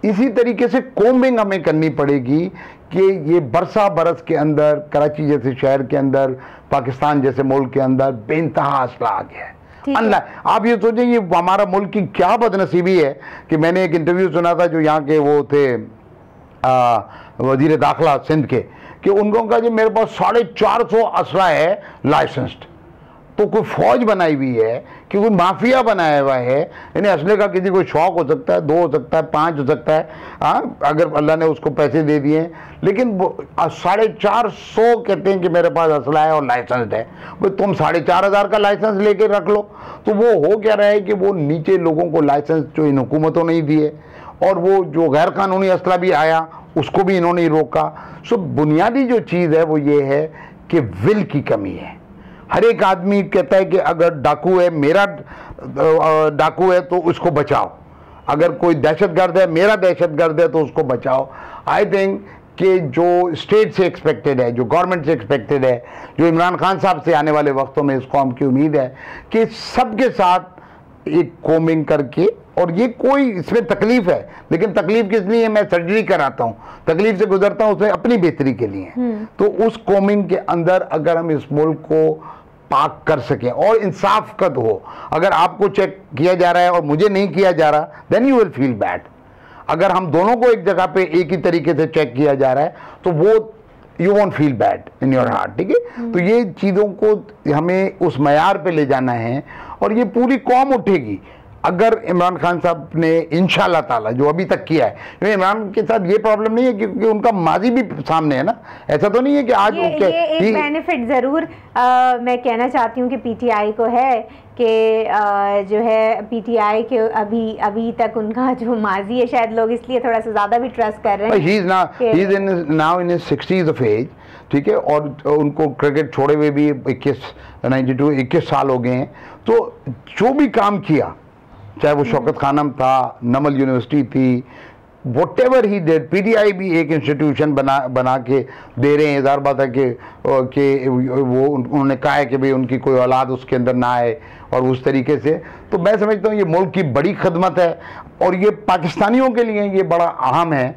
S3: इसी तरीके से कोम्बिंग हमें करनी पड़ेगी कि ये बरसा बरस के अंदर कराची जैसे शहर के अंदर, पाकिस्तान जैसे मुल्क के अंदर बेइंतहा असला आ गया है। अल्लाह, आप ये सोचें ये हमारा मुल्क की क्या बदनसीबी है कि मैंने एक इंटरव्यू सुना था जो यहाँ के वो थे वजीर दाखिला सिंध के, कि उनको कहा जी मेरे पास 450 असला है लाइसेंस्ड, तो कोई फौज बनाई हुई है कि कोई माफिया बनाया हुआ है। यानी असले का किसी को शौक हो सकता है, 2 हो सकता है, 5 हो सकता है, हाँ, अगर अल्लाह ने उसको पैसे दे दिए, लेकिन 450 कहते हैं कि मेरे पास असला है और लाइसेंस है। भाई तुम 4,500 का लाइसेंस लेके रख लो। तो वो हो क्या रहा है कि वो नीचे लोगों को लाइसेंस जो इन हुकूमतों ने दिए, और वो जो गैर कानूनी असला भी आया उसको भी इन्होंने रोका। सो बुनियादी जो चीज़ है वो ये है कि विल की कमी है। हर एक आदमी कहता है कि अगर डाकू है, मेरा डाकू है तो उसको बचाओ, अगर कोई दहशतगर्द है, मेरा दहशतगर्द है तो उसको बचाओ। आई थिंक कि जो स्टेट से एक्सपेक्टेड है, जो गवर्नमेंट से एक्सपेक्टेड है, जो इमरान खान साहब से आने वाले वक्तों में इस कौम की उम्मीद है कि सबके साथ एक कोमिंग करके, और ये कोई इसमें तकलीफ है, लेकिन तकलीफ किस लिए है, मैं सर्जरी कराता हूँ, तकलीफ से गुजरता हूँ, उसमें अपनी बेहतरी के लिए। तो उस कोमिंग के अंदर अगर हम इस मुल्क को पाक कर सकें और इंसाफ कद हो, अगर आपको चेक किया जा रहा है और मुझे नहीं किया जा रहा, then you will feel bad. अगर हम दोनों को एक जगह पे एक ही तरीके से चेक किया जा रहा है तो वो you want feel bad in your heart, ठीक है। तो ये चीज़ों को हमें उस मयार पे ले जाना है, और ये पूरी कौम उठेगी अगर इमरान खान साहब ने इंशाल्लाह ताला जो अभी तक किया है। क्योंकि इमरान के साथ ये प्रॉब्लम नहीं है क्योंकि उनका माजी भी सामने है ना, ऐसा तो नहीं है कि आज
S2: ये एक बेनिफिट ज़रूर मैं कहना चाहती हूँ कि पीटीआई को है कि जो है पीटीआई के अभी तक उनका जो माजी है, शायद लोग इसलिए थोड़ा सा ज़्यादा भी ट्रस्ट कर रहे हैं।
S3: He is now in 60s of age, ठीक है, और उनको क्रिकेट छोड़े हुए भी 21 साल हो गए हैं। तो जो भी काम किया, चाहे वो शौकत खानम था, नमल यूनिवर्सिटी थी, वॉटेवर ही डिड, पीटीआई भी एक इंस्टीट्यूशन बना के दे रहे हैं। ज़ाहिर बात है कि वो उन्होंने कहा है कि भाई उनकी कोई औलाद उसके अंदर ना आए, और उस तरीके से। तो मैं समझता हूँ ये मुल्क की बड़ी खदमत है, और ये पाकिस्तानियों के लिए ये बड़ा अहम है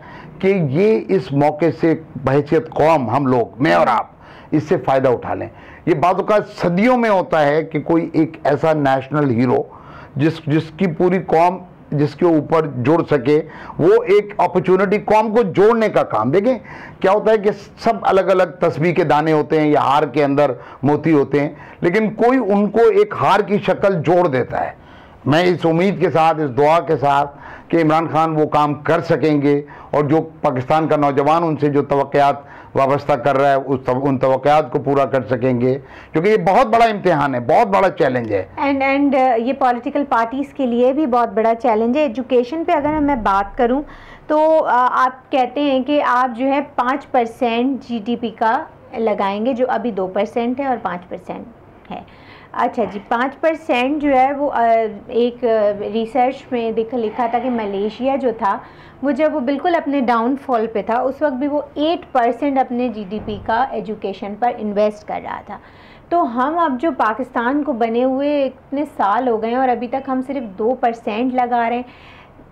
S3: कि ये इस मौके से बहैसियत कौम, हम लोग, मैं और आप, इससे फ़ायदा उठा लें। ये बातों का सदियों में होता है कि कोई एक ऐसा नेशनल हीरो जिसकी पूरी कौम जिसके ऊपर जुड़ सके, वो एक अपॉर्चुनिटी, कौम को जोड़ने का काम। देखें क्या होता है कि सब अलग अलग तस्बीह के दाने होते हैं या हार के अंदर मोती होते हैं, लेकिन कोई उनको एक हार की शक्ल जोड़ देता है। मैं इस उम्मीद के साथ, इस दुआ के साथ कि इमरान खान वो काम कर सकेंगे और जो पाकिस्तान का नौजवान उनसे जो तवक्कुआत वाबस्ता कर रहा है उन तवक्कुआत को पूरा कर सकेंगे, क्योंकि ये बहुत बड़ा इम्तिहान है, बहुत बड़ा चैलेंज है।
S2: एंड ये पॉलिटिकल पार्टीज़ के लिए भी बहुत बड़ा चैलेंज है। एजुकेशन पे अगर मैं बात करूं तो आप कहते हैं कि आप जो है 5% GDP का लगाएंगे, जो अभी 2% है और 5% है। अच्छा जी, 5% जो है वो एक रिसर्च में लिखा था कि मलेशिया जो था वो जब वो बिल्कुल अपने डाउनफॉल पे था उस वक्त भी वो 8% अपने GDP का एजुकेशन पर इन्वेस्ट कर रहा था। तो हम अब जो पाकिस्तान को बने हुए इतने साल हो गए हैं और अभी तक हम सिर्फ 2% लगा रहे हैं।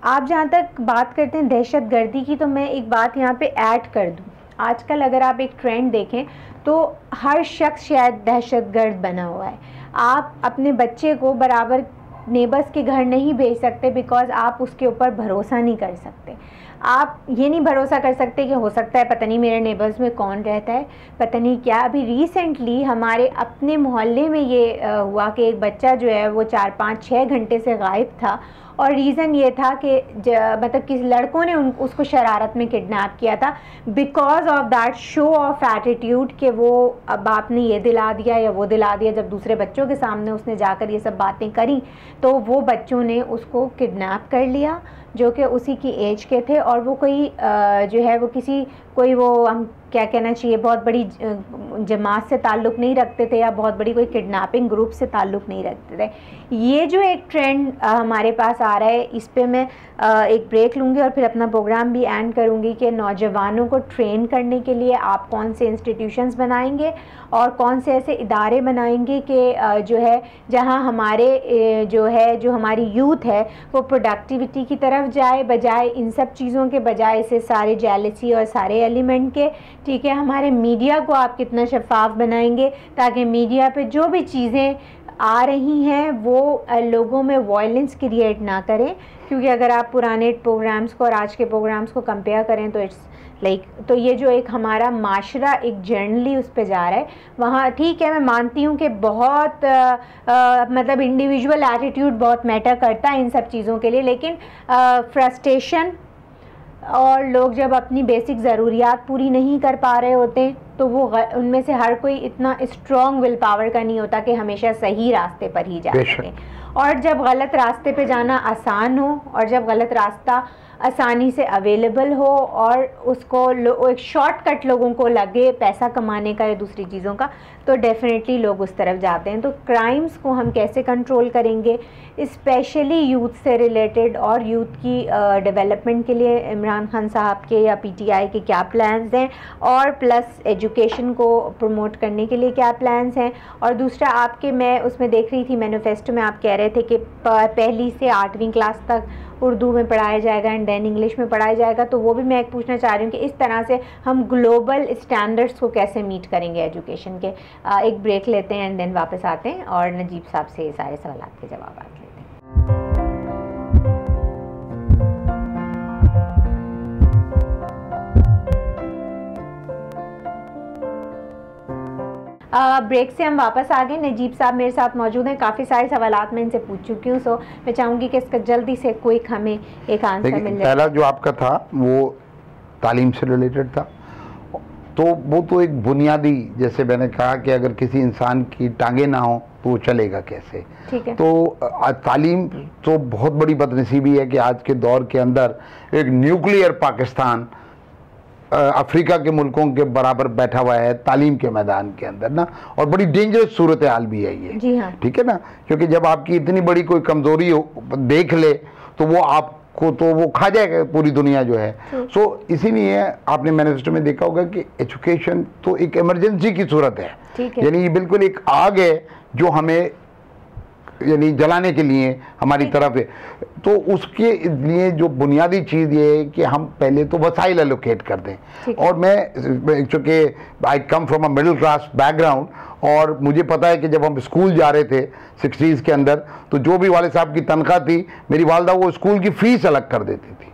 S2: आप जहाँ तक बात करते हैं दहशत गर्दी की, तो मैं एक बात यहाँ पे ऐड कर दूँ। आजकल अगर आप एक ट्रेंड देखें तो हर शख्स शायद दहशत गर्द बना हुआ है। आप अपने बच्चे को बराबर नेबर्स के घर नहीं भेज सकते बिकॉज़ आप उसके ऊपर भरोसा नहीं कर सकते। आप ये नहीं भरोसा कर सकते कि हो सकता है पता नहीं मेरे नेबर्स में कौन रहता है, पता नहीं क्या। अभी रिसेंटली हमारे अपने मोहल्ले में ये हुआ कि एक बच्चा जो है वो 4-5-6 घंटे से गायब था और रीज़न ये था कि मतलब किस लड़कों ने उसको शरारत में किडनैप किया था because of that show off attitude कि वो बाप ने ये दिला दिया या वो दिला दिया। जब दूसरे बच्चों के सामने उसने जाकर ये सब बातें करी तो वो बच्चों ने उसको किडनैप कर लिया जो कि उसी की एज के थे और वो कोई जो है वो किसी कोई वो हम क्या कहना चाहिए बहुत बड़ी जमात से ताल्लुक़ नहीं रखते थे या बहुत बड़ी कोई किडनैपिंग ग्रुप से ताल्लुक़ नहीं रखते थे। ये जो एक ट्रेंड हमारे पास आ रहा है इस पे मैं एक ब्रेक लूँगी और फिर अपना प्रोग्राम भी एंड करूँगी कि नौजवानों को ट्रेन करने के लिए आप कौन से इंस्टीट्यूशंस बनाएंगे और कौन से ऐसे इदारे बनाएंगे कि जो है जहाँ हमारे जो हमारी यूथ है वो प्रोडक्टिविटी की तरफ जाए, बजाय इन सब चीज़ों के बजाय से सारे जेलसी और सारे एलिमेंट के। ठीक है, हमारे मीडिया को आप कितना शफाफ बनाएंगे ताकि मीडिया पे जो भी चीज़ें आ रही हैं वो लोगों में वायलेंस क्रिएट ना करें, क्योंकि अगर आप पुराने प्रोग्राम्स को और आज के प्रोग्राम्स को कंपेयर करें तो इट्स तो ये जो एक हमारा माशरा एक जर्नली उस पे जा रहा है वहाँ ठीक है, मैं मानती हूँ कि बहुत मतलब इंडिविजुअल एटीट्यूड बहुत मैटर करता है इन सब चीज़ों के लिए, लेकिन फ्रस्ट्रेशन और लोग जब अपनी बेसिक ज़रूरियात पूरी नहीं कर पा रहे होते तो वो उनमें से हर कोई इतना स्ट्रॉन्ग विल पावर का नहीं होता कि हमेशा सही रास्ते पर ही जा सके। और जब गलत रास्ते पे जाना आसान हो और जब गलत रास्ता आसानी से अवेलेबल हो और उसको एक शॉर्टकट लोगों को लगे पैसा कमाने का या दूसरी चीज़ों का, तो डेफिनेटली लोग उस तरफ जाते हैं। तो क्राइम्स को हम कैसे कंट्रोल करेंगे, स्पेशली यूथ से रिलेटेड और यूथ की डेवलपमेंट के लिए इमरान खान साहब के या PTI के क्या प्लान्स हैं, और प्लस एजुकेशन को प्रमोट करने के लिए क्या प्लान्स हैं। और दूसरा आपके मैं उसमें देख रही थी मैनिफेस्टो में आप कह रहे थे कि पहली से 8वीं क्लास तक उर्दू में पढ़ाया जाएगा एंड देन इंग्लिश में पढ़ाया जाएगा। तो वो भी मैं एक पूछना चाह रही हूँ कि इस तरह से हम ग्लोबल स्टैंडर्ड्स को कैसे मीट करेंगे एजुकेशन के। एक ब्रेक लेते हैं एंड देन वापस आते हैं और नजीब साहब से सारे सवाल के जवाब लेते हैं। ब्रेक से हम वापस आ गए। नजीब साहब मेरे साथ मौजूद हैं। काफ़ी सारे सवालात मैं इनसे पूछ चुकी हूँ, सो मैं चाहूँगी कि इसका जल्दी से क्विक हमें एक आंसर मिल जाए।
S3: पहला जो आपका था वो तालीम से रिलेटेड था, तो वो तो एक बुनियादी, जैसे मैंने कहा कि अगर किसी इंसान की टांगे ना हो तो वो चलेगा कैसे।
S2: ठीक है।
S3: तो तालीम तो बहुत बड़ी बदनसीबी है कि आज के दौर के अंदर एक न्यूक्लियर पाकिस्तान अफ्रीका के मुल्कों के बराबर बैठा हुआ है तालीम के मैदान के अंदर ना, और बड़ी डेंजरस सूरत हाल भी है ये।
S2: जी हाँ।
S3: ठीक है ना, क्योंकि जब आपकी इतनी बड़ी कोई कमजोरी देख ले तो वो आपको तो वो खा जाएगा पूरी दुनिया जो है। सो इसीलिए आपने मैनिफेस्टो में देखा होगा कि एजुकेशन तो एक इमरजेंसी की सूरत है, यानी ये बिल्कुल एक आग है जो हमें यानी जलाने के लिए हमारी तरफ है। तो उसके लिए जो बुनियादी चीज़ ये है कि हम पहले तो वसाइल एलोकेट कर दें। और मैं चूँकि I come from a middle class background, और मुझे पता है कि जब हम स्कूल जा रहे थे 60s के अंदर, तो जो भी वाले साहब की तनख्वाह थी, मेरी वालदा वो स्कूल की फ़ीस अलग कर देती थी।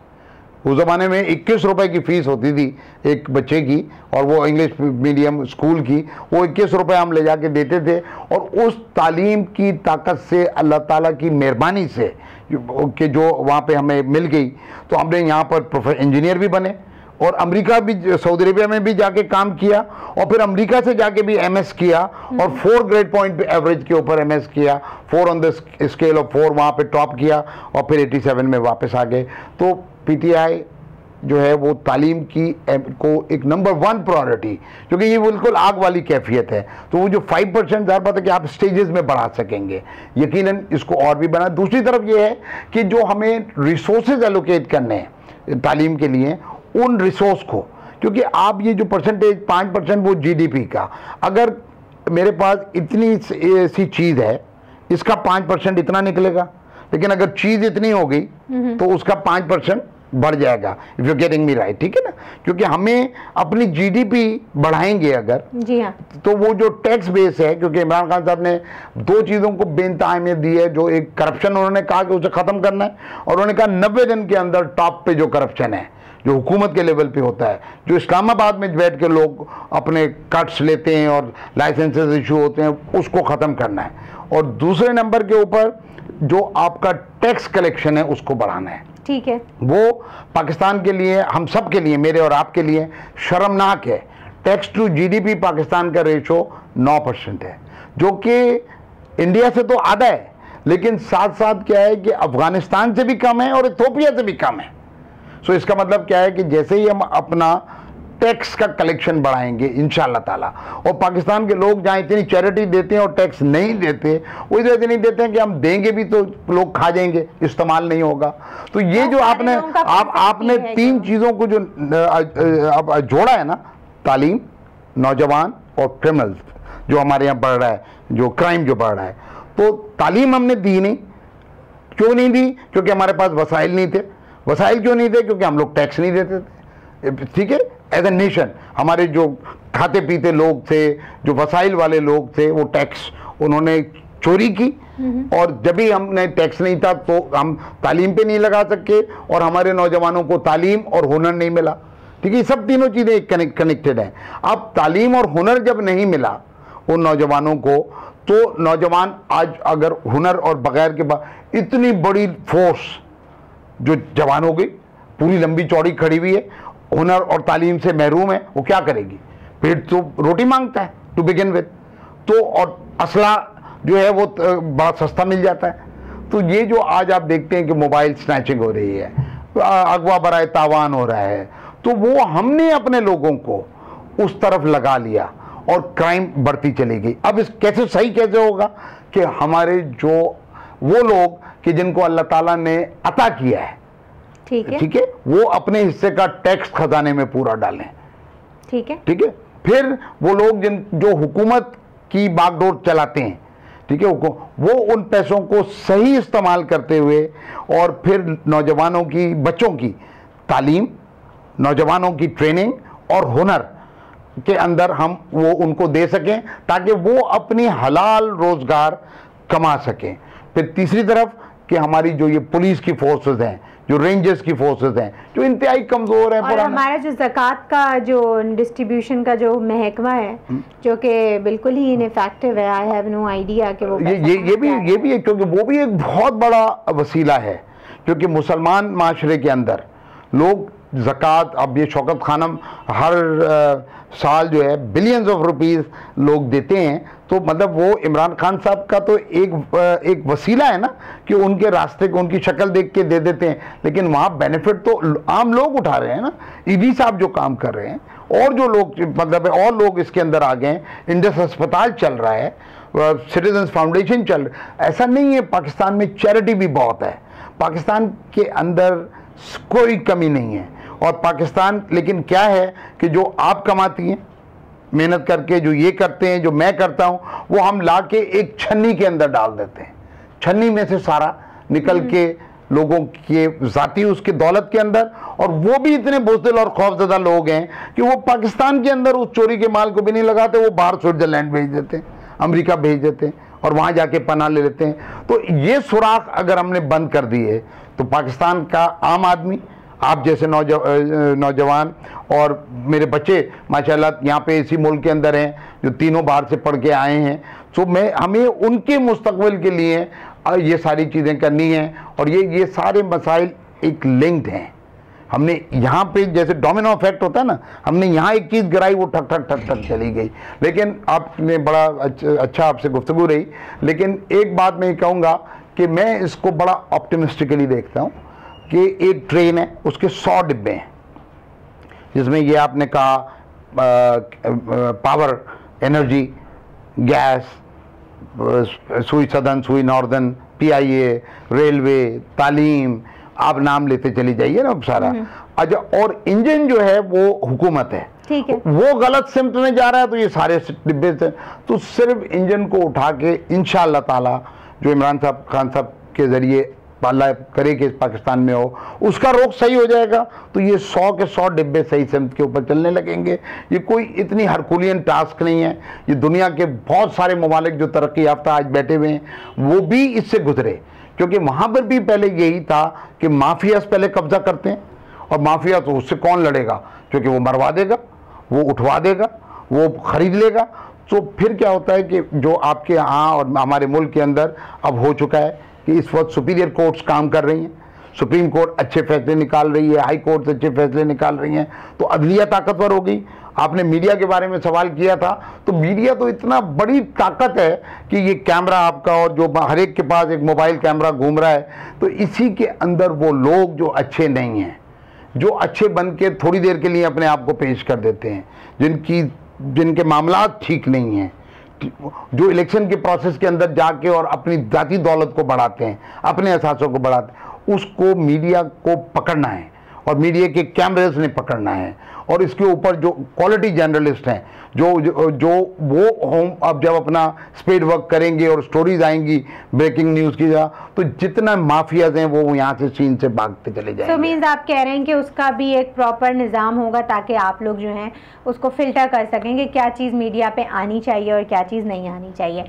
S3: उस ज़माने में 21 रुपए की फ़ीस होती थी एक बच्चे की, और वो इंग्लिश मीडियम स्कूल की, वो 21 रुपए हम ले जाके देते थे। और उस तालीम की ताकत से, अल्लाह ताला की मेहरबानी से कि जो वहाँ पे हमें मिल गई, तो हमने यहाँ पर इंजीनियर भी बने, और अमेरिका भी, सऊदी अरेबिया में भी जाके काम किया, और फिर अमेरिका से जाके भी एमएस किया, और 4 ग्रेड पॉइंट पे एवरेज के ऊपर एमएस किया, 4 ऑन द स्केल ऑफ 4 वहाँ पे टॉप किया, और फिर 87 में वापस आ गए। तो पीटीआई जो है वो तालीम की को एक नंबर 1 प्रायोरिटी, क्योंकि ये बिल्कुल आग वाली कैफियत है। तो वो जो 5% ज़्यादा पता है कि आप स्टेजेस में बढ़ा सकेंगे, यकीनन इसको और भी बना। दूसरी तरफ ये है कि जो हमें रिसोर्सेज एलोकेट करने हैं तालीम के लिए, उन रिसोर्स को, क्योंकि आप ये जो परसेंटेज 5% वो जीडीपी का, अगर मेरे पास इतनी सी चीज़ है, इसका 5% इतना निकलेगा, लेकिन अगर चीज़ इतनी हो गई तो उसका 5% बढ़ जाएगा। If you getting me right, ठीक है ना? क्योंकि हमें अपनी जीडीपी बढ़ाएंगे अगर,
S2: जी हाँ, तो
S3: वो जो टैक्स बेस है, क्योंकि इमरान खान साहब ने 2 चीज़ों को बेनतहा अहमियत दी है। जो एक करप्शन उन्होंने कहा कि उसे ख़त्म करना है, और उन्होंने कहा 90 दिन के अंदर टॉप पे जो करप्शन है, जो हुकूमत के लेवल पे होता है, जो इस्लामाबाद में बैठ के लोग अपने कट्स लेते हैं और लाइसेंसेस इशू होते हैं, उसको ख़त्म करना है। और दूसरे नंबर के ऊपर जो आपका टैक्स कलेक्शन है उसको बढ़ाना है।
S2: ठीक है, वो
S3: पाकिस्तान के लिए, हम सब के लिए, मेरे और आपके लिए शर्मनाक है। टैक्स टू जीडीपी पाकिस्तान का रेशो 9% है, जो कि इंडिया से तो आधा है, लेकिन साथ साथ क्या है कि अफगानिस्तान से भी कम है और इथियोपिया से भी कम है। सो इसका मतलब क्या है कि जैसे ही हम अपना टैक्स का कलेक्शन बढ़ाएंगे इंशाअल्लाह ताला, और पाकिस्तान के लोग जहाँ इतनी चैरिटी देते हैं और टैक्स नहीं देते, वो इस वजह से नहीं देते हैं कि हम देंगे भी तो लोग खा जाएंगे, इस्तेमाल नहीं होगा। तो ये जो आपने 3 चीज़ों को जो अब जोड़ा है ना, तालीम, नौजवान और क्रिमिनल्स जो हमारे यहाँ बढ़ रहा है, जो क्राइम जो बढ़ रहा है, तो तालीम हमने दी नहीं। क्यों नहीं दी? क्योंकि हमारे पास वसाइल नहीं थे। वसाइल क्यों नहीं थे? क्योंकि हम लोग टैक्स नहीं देते थे, ठीक है। एज ए नेशन हमारे जो खाते पीते लोग थे, जो वसाइल वाले लोग थे, वो टैक्स उन्होंने चोरी की, और जब भी हमने टैक्स नहीं था तो हम तालीम पे नहीं लगा सके, और हमारे नौजवानों को तालीम और हुनर नहीं मिला। ठीक है, सब तीनों चीज़ें कनेक्टेड हैं। अब तालीम और हुनर जब नहीं मिला उन नौजवानों को, तो नौजवान आज अगर हुनर और बगैर के बाद इतनी बड़ी फोर्स जो जवान हो गई, पूरी लंबी चौड़ी खड़ी हुई है, हुनर और तालीम से महरूम है, वो क्या करेगी? पेट तो रोटी मांगता है टू बिगिन विद, तो और असला जो है वो बड़ा सस्ता मिल जाता है। तो ये जो आज आप देखते हैं कि मोबाइल स्नैचिंग हो रही है, अगवा बराए तावान हो रहा है, तो वो हमने अपने लोगों को उस तरफ लगा लिया और क्राइम बढ़ती चली गई। अब इस कैसे सही कैसे होगा कि हमारे जो वो लोग कि जिनको अल्लाह ताला ने अता किया है, ठीक है, वो अपने हिस्से का टैक्स खजाने में पूरा डालें। ठीक है, फिर वो लोग जो हुकूमत की बागडोर चलाते हैं, ठीक है, वो उन पैसों को सही इस्तेमाल करते हुए, और फिर नौजवानों की, बच्चों की तालीम, नौजवानों की ट्रेनिंग और हुनर के अंदर हम वो उनको दे सकें, ताकि वो अपनी हलाल रोजगार कमा सकें। फिर तीसरी तरफ कि हमारी जो ये पुलिस की फोर्सेस हैं, जो रेंजर्स की फोर्सेस हैं, जो इंतहाई कमज़ोर हैं,
S2: और हमारा जो ज़कात का जो डिस्ट्रीब्यूशन का जो महकमा है, जो कि बिल्कुल ही इनफेक्टिव है। आई हैव नो आइडिया कि वो
S3: ये भी है, क्योंकि वो भी एक बहुत बड़ा वसीला है, क्योंकि मुसलमान माशरे के अंदर लोग ज़कात, अब ये शौकत खानम हर साल जो है बिलियंस ऑफ रुपीस लोग देते हैं, तो मतलब वो इमरान खान साहब का तो एक वसीला है ना कि उनके रास्ते को, उनकी शक्ल देख के दे देते हैं, लेकिन वहाँ बेनिफिट तो आम लोग उठा रहे हैं ना। ईडी साहब जो काम कर रहे हैं, और जो लोग मतलब और लोग इसके अंदर आ गए, इंडस अस्पताल चल रहा है, सिटीजन्स फाउंडेशन चल रहा है। ऐसा नहीं है, पाकिस्तान में चैरिटी भी बहुत है, पाकिस्तान के अंदर कोई कमी नहीं है। और पाकिस्तान, लेकिन क्या है कि जो आप कमाती हैं मेहनत करके, जो ये करते हैं, जो मैं करता हूँ, वो हम ला के एक छन्नी के अंदर डाल देते हैं, छन्नी में से सारा निकल के लोगों के जाती उसकी दौलत के अंदर, और वो भी इतने बुज़दिल और खौफज़दा लोग हैं कि वो पाकिस्तान के अंदर उस चोरी के माल को भी नहीं लगाते, वो बाहर स्विट्ज़रलैंड भेज देते हैं, अमेरिका भेज देते हैं और वहाँ जाके पनाह ले लेते हैं। तो ये सुराख अगर हमने बंद कर दिए तो पाकिस्तान का आम आदमी, आप जैसे नौजवान और मेरे बच्चे माशाल्लाह यहाँ पे इसी मुल्क के अंदर हैं जो तीनों बाहर से पढ़ के आए हैं, तो हमें उनके मुस्तकबिल के लिए ये सारी चीज़ें करनी हैं। और ये सारे मसाइल एक लिंक्ड हैं। हमने यहाँ पे जैसे डोमिनो इफेक्ट होता है ना, हमने यहाँ एक चीज़ गिराई वो ठक ठक ठक ठक चली गई। लेकिन आपने बड़ा अच्छा आपसे गुफ्तगू रही, लेकिन एक बात मैं कहूँगा कि मैं इसको बड़ा ऑप्टिमिस्टिकली देखता हूँ कि एक ट्रेन है, उसके 100 डिब्बे हैं, जिसमें ये आपने कहा पावर, एनर्जी, गैस, सुई सदन, सुई नॉर्दर्न, PIA, रेलवे, तालीम, आप नाम लेते चली जाइए ना सारा। अच्छा, और इंजन जो है वो हुकूमत है,
S2: ठीक है,
S3: वो गलत सिमत में जा रहा है, तो ये सारे डिब्बे से तो सिर्फ इंजन को उठा के इंशाअल्लाह ताला जो इमरान साहब खान साहब के जरिए अल्लाह करे कि पाकिस्तान में हो, उसका रुख सही हो जाएगा, तो ये 100 के 100 डिब्बे सही सिमत के ऊपर चलने लगेंगे। ये कोई इतनी हरकुलियन टास्क नहीं है। ये दुनिया के बहुत सारे ममालिक जो तरक्की याफ्ता आज बैठे हुए हैं वो भी इससे गुजरे, क्योंकि वहाँ पर भी पहले यही था कि माफियाज पहले कब्जा करते हैं, और माफिया तो उससे कौन लड़ेगा, क्योंकि वो मरवा देगा, वो उठवा देगा, वो खरीद लेगा। तो फिर क्या होता है कि जो आपके यहाँ और हमारे मुल्क के अंदर अब हो चुका है कि इस वक्त सुपीरियर कोर्ट्स काम कर रही हैं, सुप्रीम कोर्ट अच्छे फैसले निकाल रही है, हाई कोर्ट अच्छे फैसले निकाल रही हैं, तो अदलिया ताकतवर हो गई। आपने मीडिया के बारे में सवाल किया था, तो मीडिया तो इतना बड़ी ताकत है कि ये कैमरा आपका, और जो हर एक के पास एक मोबाइल कैमरा घूम रहा है, तो इसी के अंदर वो लोग जो अच्छे नहीं हैं, जो अच्छे बन के थोड़ी देर के लिए अपने आप को पेश कर देते हैं, जिनके मामलात ठीक नहीं हैं, जो इलेक्शन के प्रोसेस के अंदर जाके और अपनी जाती दौलत को बढ़ाते हैं, अपने एहसासों को बढ़ाते हैं, उसको मीडिया को पकड़ना है, और मीडिया के कैमरेज ने पकड़ना है। और इसके ऊपर जो क्वालिटी जर्नलिस्ट हैं, जो वो होम अब जब अपना स्पीड वर्क करेंगे और स्टोरीज आएंगी ब्रेकिंग न्यूज़ की, तो जितना माफियाज हैं वो यहाँ से सीन से भागते चले जाएंगे।
S2: तो मीन्स आप कह रहे हैं कि उसका भी एक प्रॉपर निज़ाम होगा ताकि आप लोग जो हैं उसको फिल्टर कर सकेंगे, क्या चीज़ मीडिया पे आनी चाहिए और क्या चीज़ नहीं आनी चाहिए।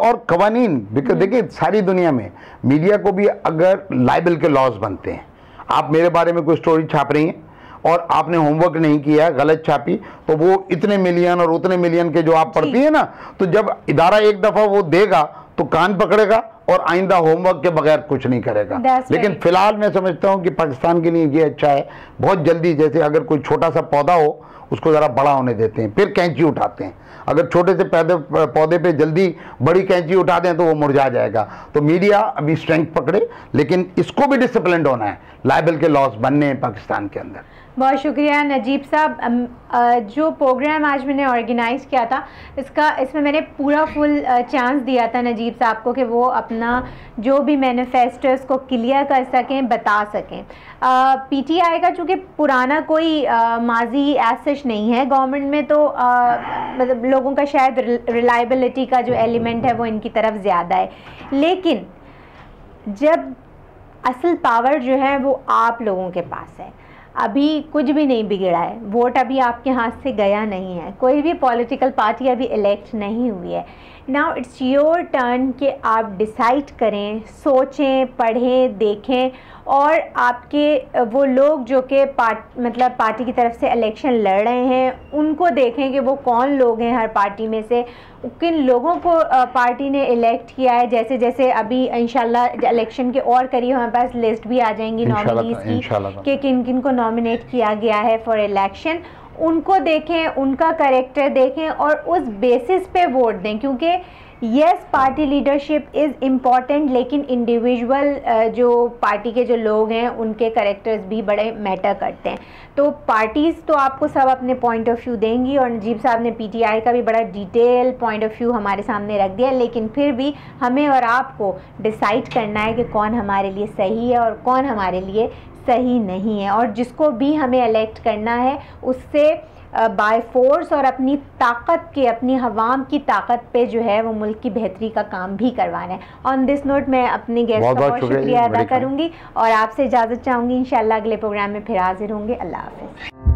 S3: और कवानीन, देखिए सारी दुनिया में मीडिया को भी अगर लाइबल के लॉज बनते हैं, आप मेरे बारे में कोई स्टोरी छाप रही हैं और आपने होमवर्क नहीं किया, गलत छापी, तो वो इतने मिलियन और उतने मिलियन के जो आप पढ़ती है ना, तो जब इदारा एक दफ़ा वो देगा तो कान पकड़ेगा और आइंदा होमवर्क के बगैर कुछ नहीं करेगा। लेकिन फिलहाल मैं समझता हूँ कि पाकिस्तान के लिए ये अच्छा है, बहुत जल्दी, जैसे अगर कोई छोटा सा पौधा हो उसको ज़रा बड़ा होने देते हैं, फिर कैंची उठाते हैं। अगर छोटे से पौधे पे जल्दी बड़ी कैंची उठा दें तो वो मुरझा जाएगा। तो मीडिया अभी स्ट्रेंथ पकड़े, लेकिन इसको भी डिसिप्लिन्ड होना है, लाइबल के लॉस बनने हैं पाकिस्तान के अंदर।
S2: बहुत शुक्रिया नजीब साहब। जो प्रोग्राम आज मैंने ऑर्गेनाइज़ किया था इसमें मैंने पूरा फुल चांस दिया था नजीब साहब को कि वो अपना जो भी मैनिफेस्टोस को क्लियर कर सकें, बता सकें। PTI का चूँकि पुराना कोई माजी एज सच नहीं है गवर्नमेंट में, तो मतलब लोगों का शायद रिलायबिलिटी का जो एलिमेंट है वो इनकी तरफ ज़्यादा है। लेकिन जब असल पावर जो है वो आप लोगों के पास है, अभी कुछ भी नहीं बिगड़ा है, वोट अभी आपके हाथ से गया नहीं है, कोई भी पॉलिटिकल पार्टी अभी इलेक्ट नहीं हुई है। नाउ इट्स योर टर्न कि आप डिसाइड करें, सोचें, पढ़ें, देखें, और आपके वो लोग जो कि पार्टी की तरफ से इलेक्शन लड़ रहे हैं उनको देखें कि वो कौन लोग हैं हर पार्टी में से, किन लोगों को पार्टी ने इलेक्ट किया है। जैसे जैसे अभी इंशाल्लाह इलेक्शन के और करीब हमारे पास लिस्ट भी आ जाएंगी नॉमिनीज की कि किन किन को नॉमिनेट किया गया है फॉर इलेक्शन, उनको देखें, उनका कैरेक्टर देखें और उस बेसिस पे वोट दें। क्योंकि yes party leadership is important, लेकिन इंडिविजुअल जो पार्टी के जो लोग हैं उनके कैरेक्टर्स भी बड़े मैटर करते हैं। तो पार्टीज़ तो आपको सब अपने पॉइंट ऑफ व्यू देंगी, और नजीब साहब ने PTI का भी बड़ा डिटेल पॉइंट ऑफ व्यू हमारे सामने रख दिया, लेकिन फिर भी हमें और आपको डिसाइड करना है कि कौन हमारे लिए सही है और कौन हमारे लिए सही नहीं है। और जिसको भी हमें इलेक्ट करना है उससे बाय फोर्स और अपनी ताकत के, अपनी हवाम की ताकत पे जो है वो मुल्क की बेहतरी का काम भी करवाना है। ऑन दिस नोट मैं अपने गेस्ट का बहुत शुक्रिया अदा करूँगी और आपसे इजाज़त चाहूँगी। इंशाल्लाह अगले प्रोग्राम में फिर हाजिर होंगे। अल्लाह हाफ़िज़।